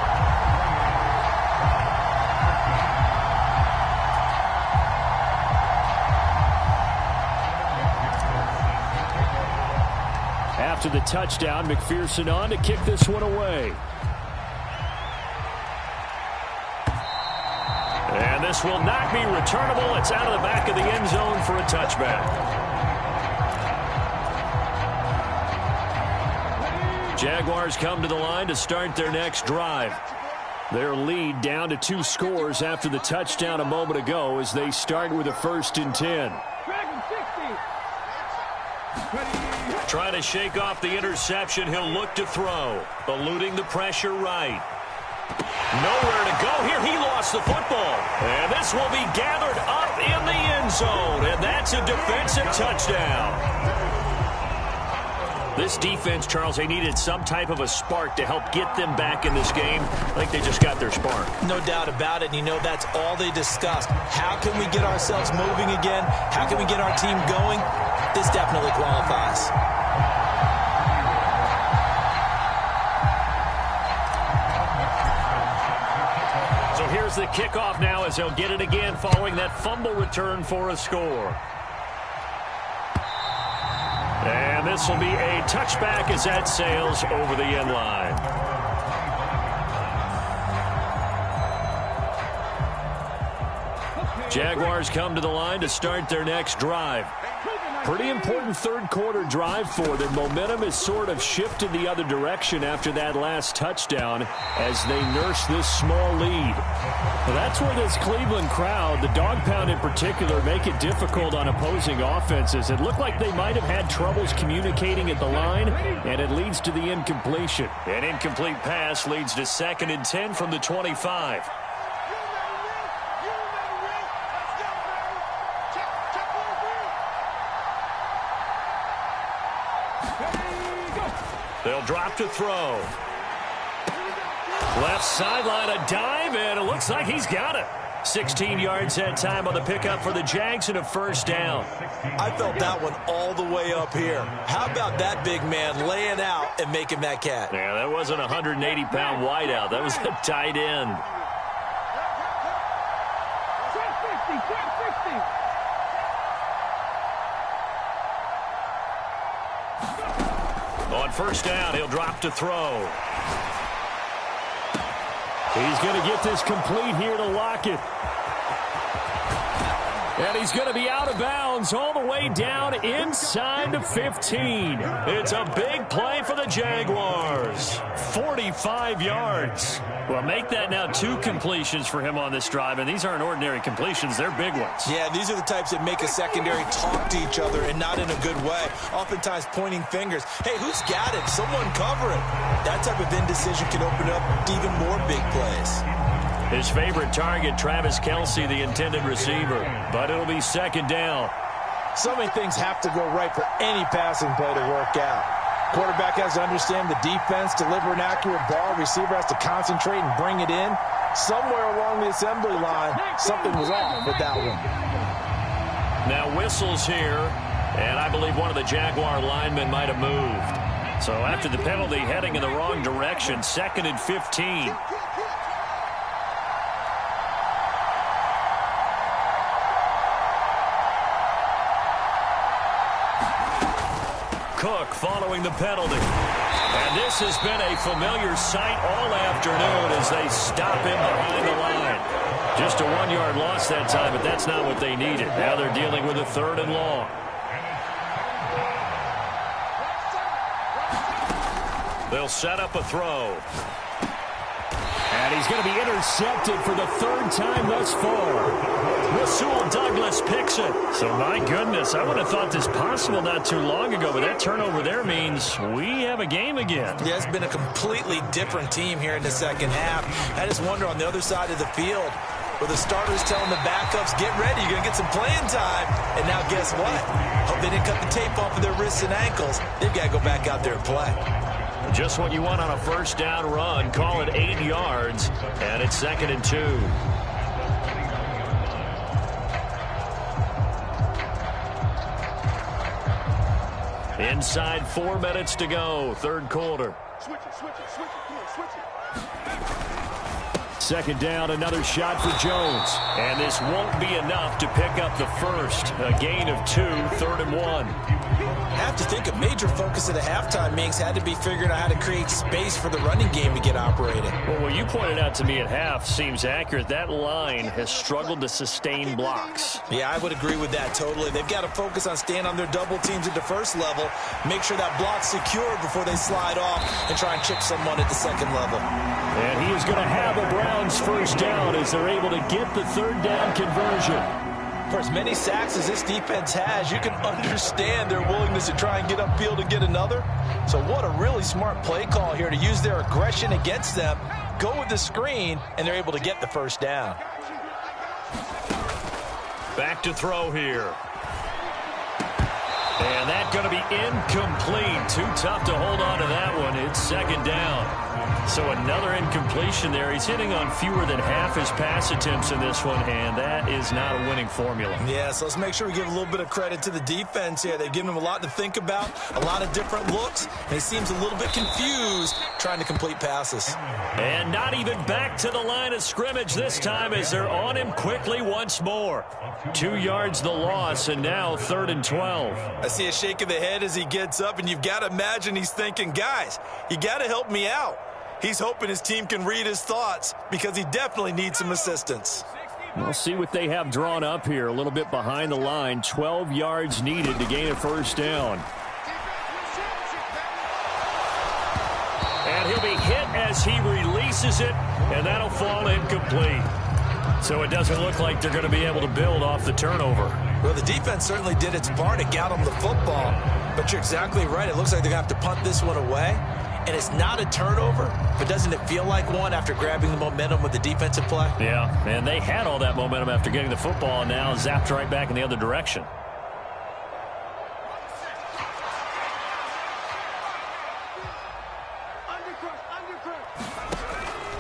After the touchdown, McPherson on to kick this one away. And this will not be returnable. It's out of the back of the end zone for a touchback. Jaguars come to the line to start their next drive. Their lead down to 2 scores after the touchdown a moment ago as they start with a 1st and 10. Trying to shake off the interception. He'll look to throw. Eluding the pressure right. Nowhere to go here. He lost the football. And this will be gathered up in the end zone. And that's a defensive touchdown. This defense, Charles, they needed some type of a spark to help get them back in this game. I think they just got their spark. No doubt about it. And you know, that's all they discussed. How can we get ourselves moving again? How can we get our team going? This definitely qualifies. So here's the kickoff now as they'll get it again following that fumble return for a score. And this will be a touchback as that sails over the end line. Jaguars come to the line to start their next drive. Pretty important third quarter drive for them. Momentum has sort of shifted the other direction after that last touchdown as they nurse this small lead. Well, that's where this Cleveland crowd, the dog pound in particular, make it difficult on opposing offenses. It looked like they might have had troubles communicating at the line, and it leads to the incompletion. An incomplete pass leads to 2nd and 10 from the 25. They'll drop to throw. Left sideline, a dive, and it looks like he's got it. 16 yards that time on the pickup for the Jags and a first down. I felt that one all the way up here. How about that big man laying out and making that catch? Yeah, that wasn't a 180-pound wideout. That was a tight end. On first down, he'll drop to throw. He's going to get this complete here to Lockett. And he's going to be out of bounds all the way down inside the 15. It's a big play for the Jaguars. 45 yards. Well, make that now 2 completions for him on this drive, and these aren't ordinary completions. They're big ones. Yeah, these are the types that make a secondary talk to each other and not in a good way. Oftentimes pointing fingers. Hey, who's got it? Someone cover it. That type of indecision can open up even more big plays. His favorite target, Travis Kelce, the intended receiver. But it'll be second down. So many things have to go right for any passing play to work out. Quarterback has to understand the defense, deliver an accurate ball. Receiver has to concentrate and bring it in. Somewhere along the assembly line, something was off with that one. Now whistles here, and I believe one of the Jaguar linemen might have moved. So after the penalty, heading in the wrong direction, 2nd and 15. Cook following the penalty. And this has been a familiar sight all afternoon as they stop him behind the line. Just a 1-yard loss that time, but that's not what they needed. Now they're dealing with a 3rd and long. They'll set up a throw. And he's going to be intercepted for the 3rd time thus far. Rasul Douglas picks it. So, my goodness, I would have thought this possible not too long ago, but that turnover there means we have a game again. Yeah, it's been a completely different team here in the second half. I just wonder on the other side of the field, where the starters telling the backups, get ready, you're going to get some playing time. And now guess what? Hope they didn't cut the tape off of their wrists and ankles. They've got to go back out there and play. Just what you want on a first down run. Call it 8 yards, and it's 2nd and 2. Inside 4 minutes to go, 3rd quarter. Switch it. Come on, switch it. Second down, another shot for Jones. And this won't be enough to pick up the first. A gain of 2, 3rd and 1. I have to think a major focus at the halftime, Minks, had to be figuring out how to create space for the running game to get operating. Well, what you pointed out to me at half seems accurate. That line has struggled to sustain blocks. Yeah, I would agree with that totally. They've got to focus on staying on their double teams at the first level, make sure that block's secured before they slide off and try and chip someone at the second level. And he is going to have a Browns first down as they're able to get the 3rd down conversion. For as many sacks as this defense has, you can understand their willingness to try and get upfield and get another. So what a really smart play call here to use their aggression against them, go with the screen, and they're able to get the first down. Back to throw here. And that's going to be incomplete. Too tough to hold on to that one. It's 2nd down. So another incompletion there. He's hitting on fewer than half his pass attempts in this one, and that is not a winning formula. Yeah, so let's make sure we give a little bit of credit to the defense here. They've given him a lot to think about, a lot of different looks, and he seems a little bit confused trying to complete passes. And not even back to the line of scrimmage this time as they're on him quickly once more. 2 yards the loss, and now 3rd and 12. I see a shake of the head as he gets up, and you've got to imagine he's thinking, guys, you got to help me out. He's hoping his team can read his thoughts because he definitely needs some assistance. We'll see what they have drawn up here. A little bit behind the line. 12 yards needed to gain a first down. And he'll be hit as he releases it, and that'll fall incomplete. So it doesn't look like they're going to be able to build off the turnover. Well, the defense certainly did its part to get them the football, but you're exactly right. It looks like they're going to have to punt this one away. And it's not a turnover, but doesn't it feel like one after grabbing the momentum with the defensive play? Yeah, and they had all that momentum after getting the football, and now zapped right back in the other direction.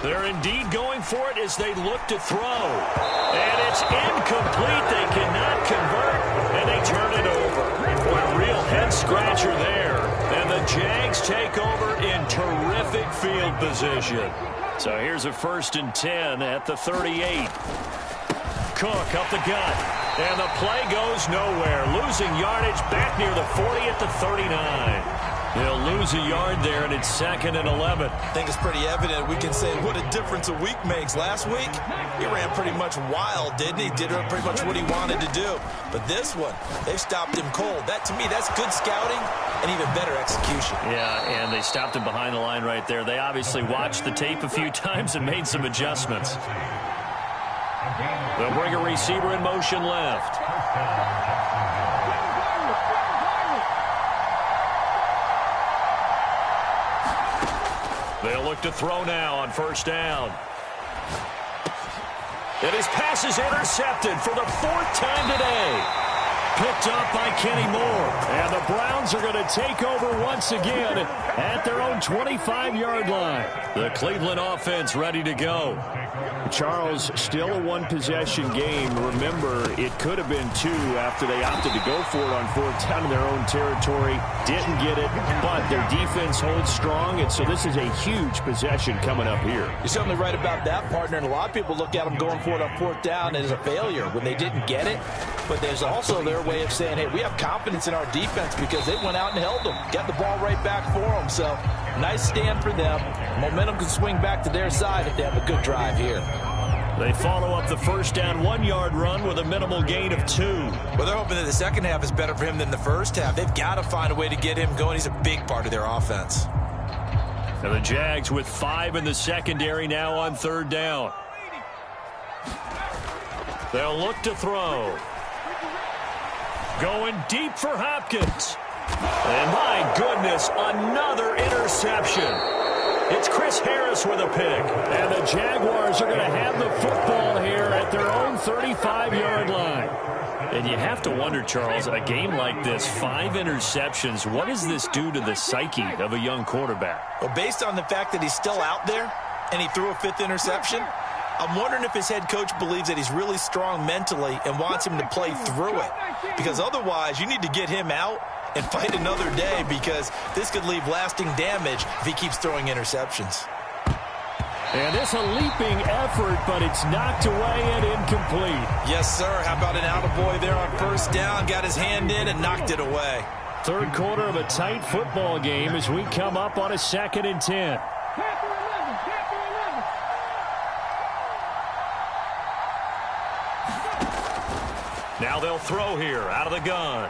They're indeed going for it as they look to throw. And it's incomplete. They cannot convert, and they turn it over. What a real head-scratcher there. And the Jags take over in terrific field position. So here's a 1st and 10 at the 38. Cook up the gut. And the play goes nowhere. Losing yardage back near the 40 at the 39. They'll lose a yard there, and it's 2nd and 11. I think it's pretty evident. We can say what a difference a week makes. Last week, he ran pretty much wild, didn't he? Did pretty much what he wanted to do. But this one, they stopped him cold. That, to me, that's good scouting and even better execution. Yeah, and they stopped him behind the line right there. They obviously watched the tape a few times and made some adjustments. They'll bring a receiver in motion left. They'll look to throw now on 1st down. And his pass is intercepted for the 4th time today. Picked up by Kenny Moore. And the Browns are going to take over once again at their own 25-yard line. The Cleveland offense ready to go. Charles, still a one-possession game. Remember, it could have been 2 after they opted to go for it on 4th down in their own territory. Didn't get it, but their defense holds strong, and so this is a huge possession coming up here. You're certainly right about that, partner, and a lot of people look at them going for it on 4th down as a failure when they didn't get it. But there's also their way of saying, hey, we have confidence in our defense because they went out and held them, got the ball right back for them. So nice stand for them. Momentum can swing back to their side if they have a good drive here. They follow up the 1st down 1-yard run with a minimal gain of 2. Well, they're hoping that the second half is better for him than the first half. They've got to find a way to get him going. He's a big part of their offense. And the Jags with 5 in the secondary now on 3rd down. They'll look to throw. Going deep for Hopkins. And my goodness, another interception. It's Chris Harris with a pick. And the Jaguars are going to have the football here at their own 35-yard line. And you have to wonder, Charles, a game like this, 5 interceptions, what does this do to the psyche of a young quarterback? Well, based on the fact that he's still out there and he threw a 5th interception, I'm wondering if his head coach believes that he's really strong mentally and wants him to play through it. Because otherwise, you need to get him out and fight another day because this could leave lasting damage if he keeps throwing interceptions. And this a leaping effort, but it's knocked away and incomplete. Yes, sir. How about an attaboy there on 1st down? Got his hand in and knocked it away. 3rd quarter of a tight football game as we come up on a 2nd and 10. Now they'll throw here out of the gun.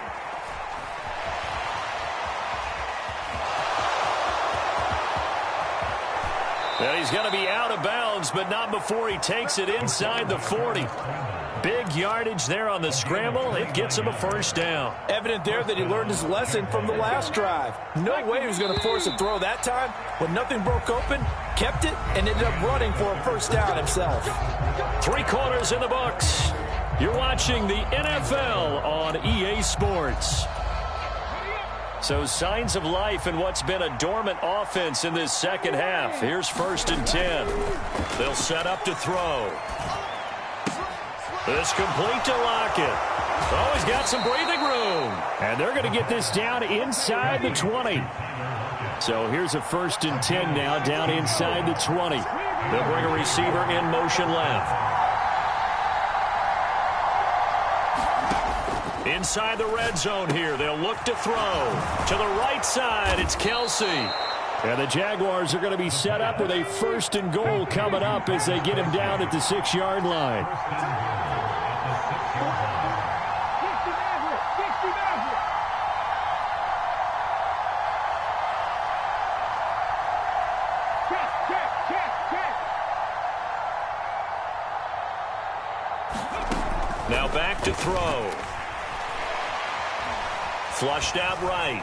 And he's going to be out of bounds, but not before he takes it inside the 40. Big yardage there on the scramble. It gets him a 1st down. Evident there that he learned his lesson from the last drive. No way he was going to force a throw that time. When nothing broke open, kept it, and ended up running for a 1st down himself. 3 quarters in the books. You're watching the NFL on EA Sports. So signs of life in what's been a dormant offense in this 2nd half. Here's 1st and 10. They'll set up to throw. This complete to Lockett. Oh, he's got some breathing room. And they're going to get this down inside the 20. So here's a 1st and 10 now down inside the 20. They'll bring a receiver in motion left. Inside the red zone here, they'll look to throw. To the right side, it's Kelsey. And the Jaguars are going to be set up with a 1st and goal coming up as they get him down at the 6-yard line. Now back to throw. Flushed out right.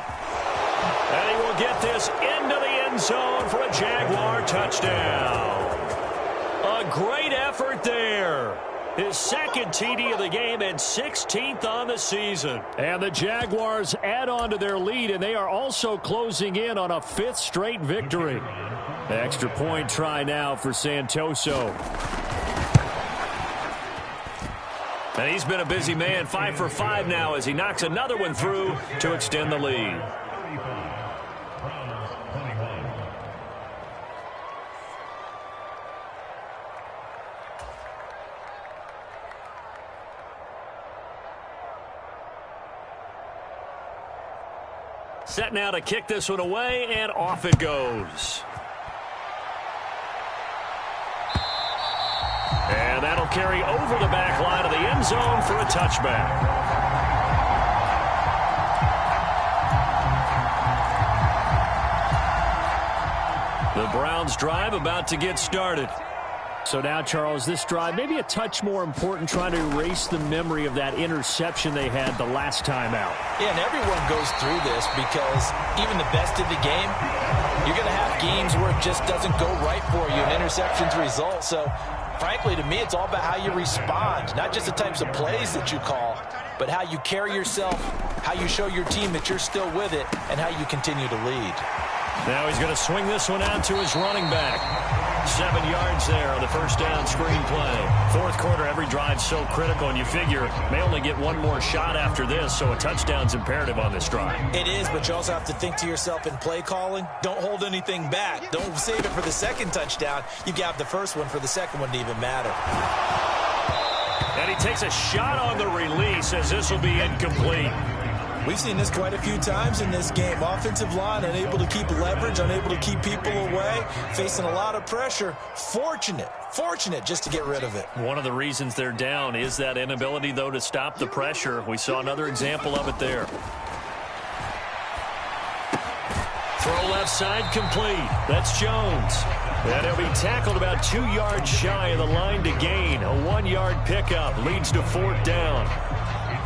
And he will get this into the end zone for a Jaguar touchdown. A great effort there. His 2nd TD of the game and 16th on the season. And the Jaguars add on to their lead, and they are also closing in on a 5th straight victory. Extra point try now for Santoso. And he's been a busy man, 5 for 5 now as he knocks another one through to extend the lead. Set now to kick this one away, and off it goes. And that'll carry over the back line of the end zone for a touchback. The Browns drive about to get started. So now, Charles, this drive maybe a touch more important, trying to erase the memory of that interception they had the last time out. Yeah, and everyone goes through this because even the best of the game, you're going to have games where it just doesn't go right for you, and interceptions result. So, frankly, to me, it's all about how you respond, not just the types of plays that you call, but how you carry yourself, how you show your team that you're still with it, and how you continue to lead. Now he's going to swing this one out to his running back. 7 yards there on the first down screen play. Fourth quarter, every drive's so critical, and you figure may only get one more shot after this, so a touchdown's imperative on this drive. It is, but you also have to think to yourself in play calling, don't hold anything back. Don't save it for the second touchdown. You got the first one for the second one to even matter. And he takes a shot on the release as this will be incomplete. We've seen this quite a few times in this game. Offensive line unable to keep leverage, unable to keep people away, facing a lot of pressure. Fortunate just to get rid of it. One of the reasons they're down is that inability, though, to stop the pressure. We saw another example of it there. Throw left side complete. That's Jones. And he'll be tackled about 2 yards shy of the line to gain. A 1-yard pickup leads to fourth down.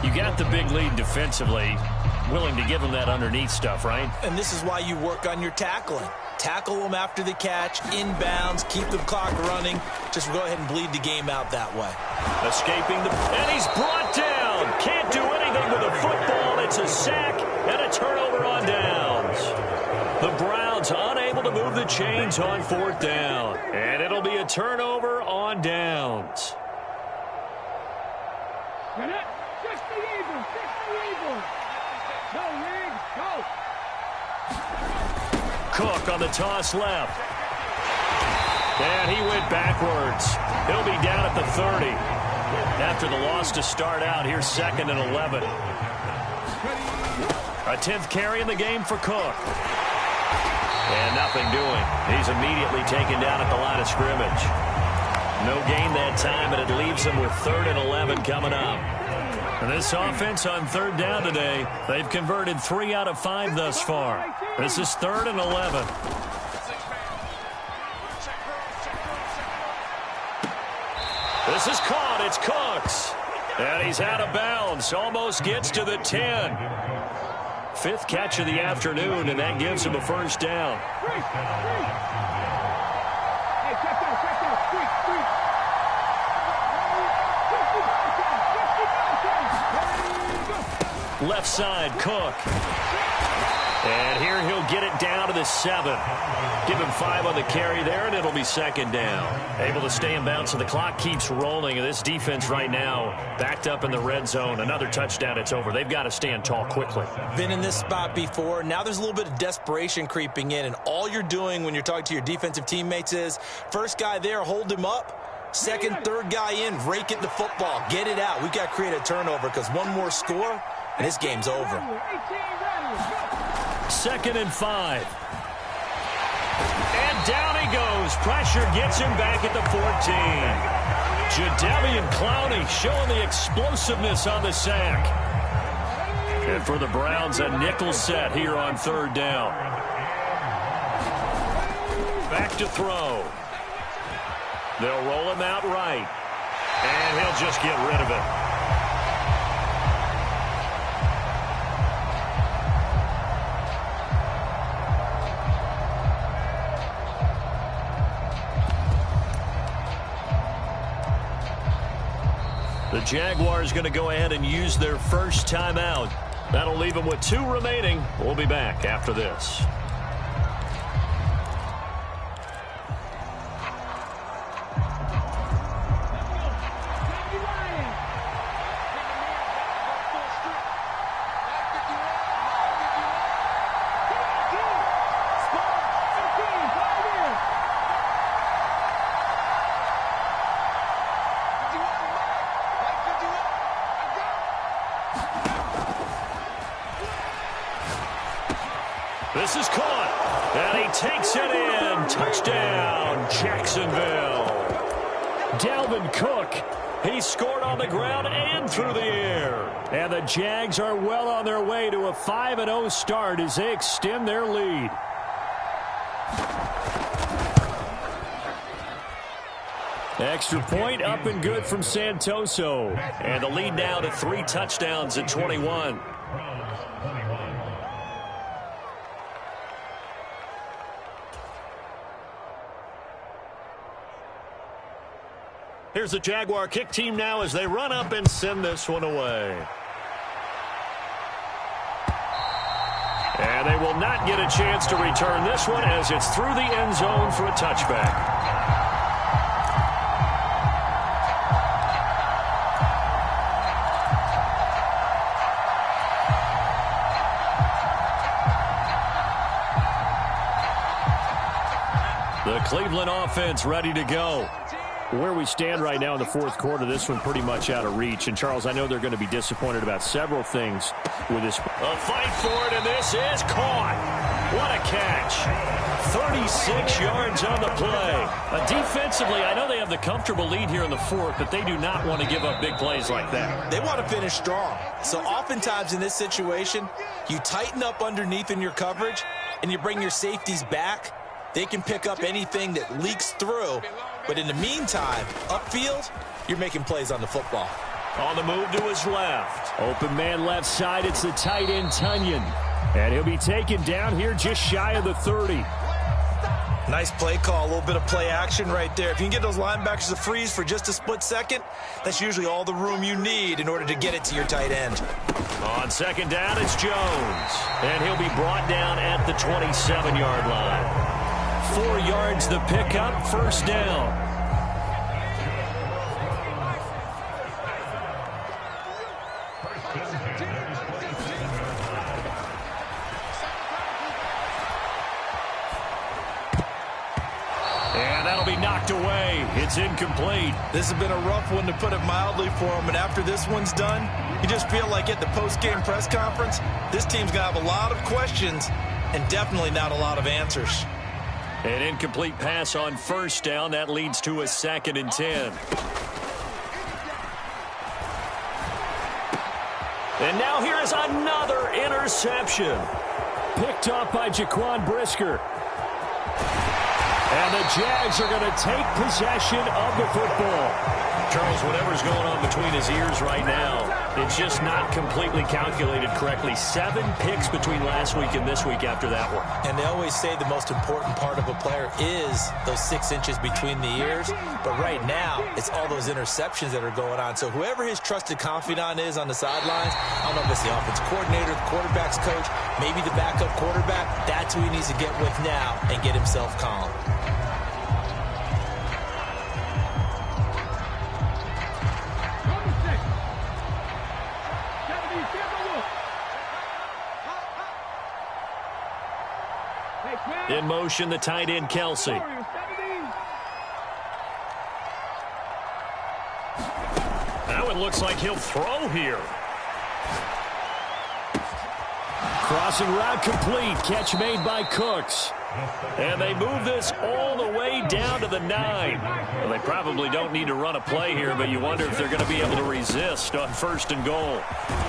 You got the big lead defensively, willing to give them that underneath stuff, right? And this is why you work on your tackling. Tackle them after the catch, inbounds, keep the clock running. Just go ahead and bleed the game out that way. Escaping and he's brought down. Can't do anything with a football. It's a sack and a turnover on downs. The Browns unable to move the chains on fourth down. And it'll be a turnover on downs. Cook on the toss left. And he went backwards. He'll be down at the 30. After the loss to start out, here's 2nd and 11. A 10th carry in the game for Cook. And nothing doing. He's immediately taken down at the line of scrimmage. No gain that time, and it leaves him with 3rd and 11 coming up. And this offense on third down today, they've converted 3 out of 5 thus far. This is 3rd and 11. This is caught. It's Cooks. And he's out of bounds. Almost gets to the 10. 5th catch of the afternoon, and that gives him a first down. Left side, Cook. And here he'll get it down to the 7. Give him 5 on the carry there, and it'll be 2nd down. Able to stay in bounds, so the clock keeps rolling. And this defense right now backed up in the red zone. Another touchdown, it's over. They've got to stand tall quickly. Been in this spot before. Now there's a little bit of desperation creeping in, and all you're doing when you're talking to your defensive teammates is first guy there, hold him up. Second, third guy in, rake it the football. Get it out. We've got to create a turnover because one more score, and this game's over. 2nd and 5. And down he goes. Pressure gets him back at the 14. Jadeveon Clowney showing the explosiveness on the sack. And for the Browns, a nickel set here on third down. Back to throw. They'll roll him out right. And he'll just get rid of it. The Jaguars going to go ahead and use their first timeout. That'll leave them with 2 remaining. We'll be back after this. This is caught, and he takes it in. Touchdown, Jacksonville. Dalvin Cook, he scored on the ground and through the air. And the Jags are well on their way to a 5-0 start as they extend their lead. Extra point up and good from Santoso. And the lead now to 3 touchdowns at 21. Here's the Jaguar kick team now as they run up and send this one away. And they will not get a chance to return this one as it's through the end zone for a touchback. The Cleveland offense ready to go. Where we stand right now in the fourth quarter, this one pretty much out of reach. And, Charles, I know they're going to be disappointed about several things with this. A fight for it, and this is caught. What a catch. 36 yards on the play. Defensively, I know they have the comfortable lead here in the fourth, but they do not want to give up big plays like that. They want to finish strong. So oftentimes in this situation, you tighten up underneath in your coverage, and you bring your safeties back. They can pick up anything that leaks through. But in the meantime, upfield, you're making plays on the football. On the move to his left. Open man left side. It's the tight end, Tunyon. And he'll be taken down here just shy of the 30. Nice play call. A little bit of play action right there. If you can get those linebackers to freeze for just a split second, that's usually all the room you need in order to get it to your tight end. On second down, it's Jones. And he'll be brought down at the 27-yard line. 4 yards the pickup, first down. And that'll be knocked away. It's incomplete. This has been a rough one, to put it mildly, for him. And after this one's done, you just feel like at the post-game press conference, this team's going to have a lot of questions and definitely not a lot of answers. An incomplete pass on first down. That leads to a 2nd and 10. And now here is another interception. Picked off by Jaquan Brisker. And the Jags are going to take possession of the football. Charles, whatever's going on between his ears right now, it's just not completely calculated correctly. 7 picks between last week and this week after that one. And they always say the most important part of a player is those 6 inches between the ears. But right now, it's all those interceptions that are going on. So whoever his trusted confidant is on the sidelines, I don't know if it's the offense coordinator, the quarterback's coach, maybe the backup quarterback, that's who he needs to get with now and get himself calm. In motion, the tight end, Kelsey. Now it looks like he'll throw here. Crossing route complete. Catch made by Cooks. And they move this all the way down to the 9. Well, they probably don't need to run a play here, but you wonder if they're going to be able to resist on 1st and goal.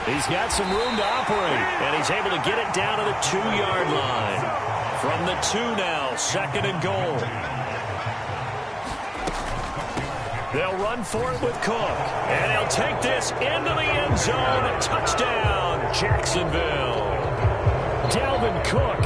He's got some room to operate, and he's able to get it down to the 2-yard line. From the 2 now, 2nd and goal. They'll run for it with Cook. And he'll take this into the end zone. Touchdown, Jacksonville. Dalvin Cook,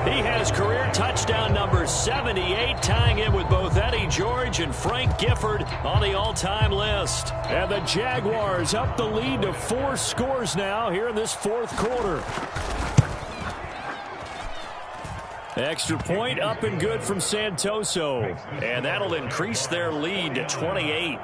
he has career touchdown number 78, tying in with both Eddie George and Frank Gifford on the all-time list. And the Jaguars up the lead to 4 scores now here in this fourth quarter. Extra point up and good from Santoso. And that'll increase their lead to 28.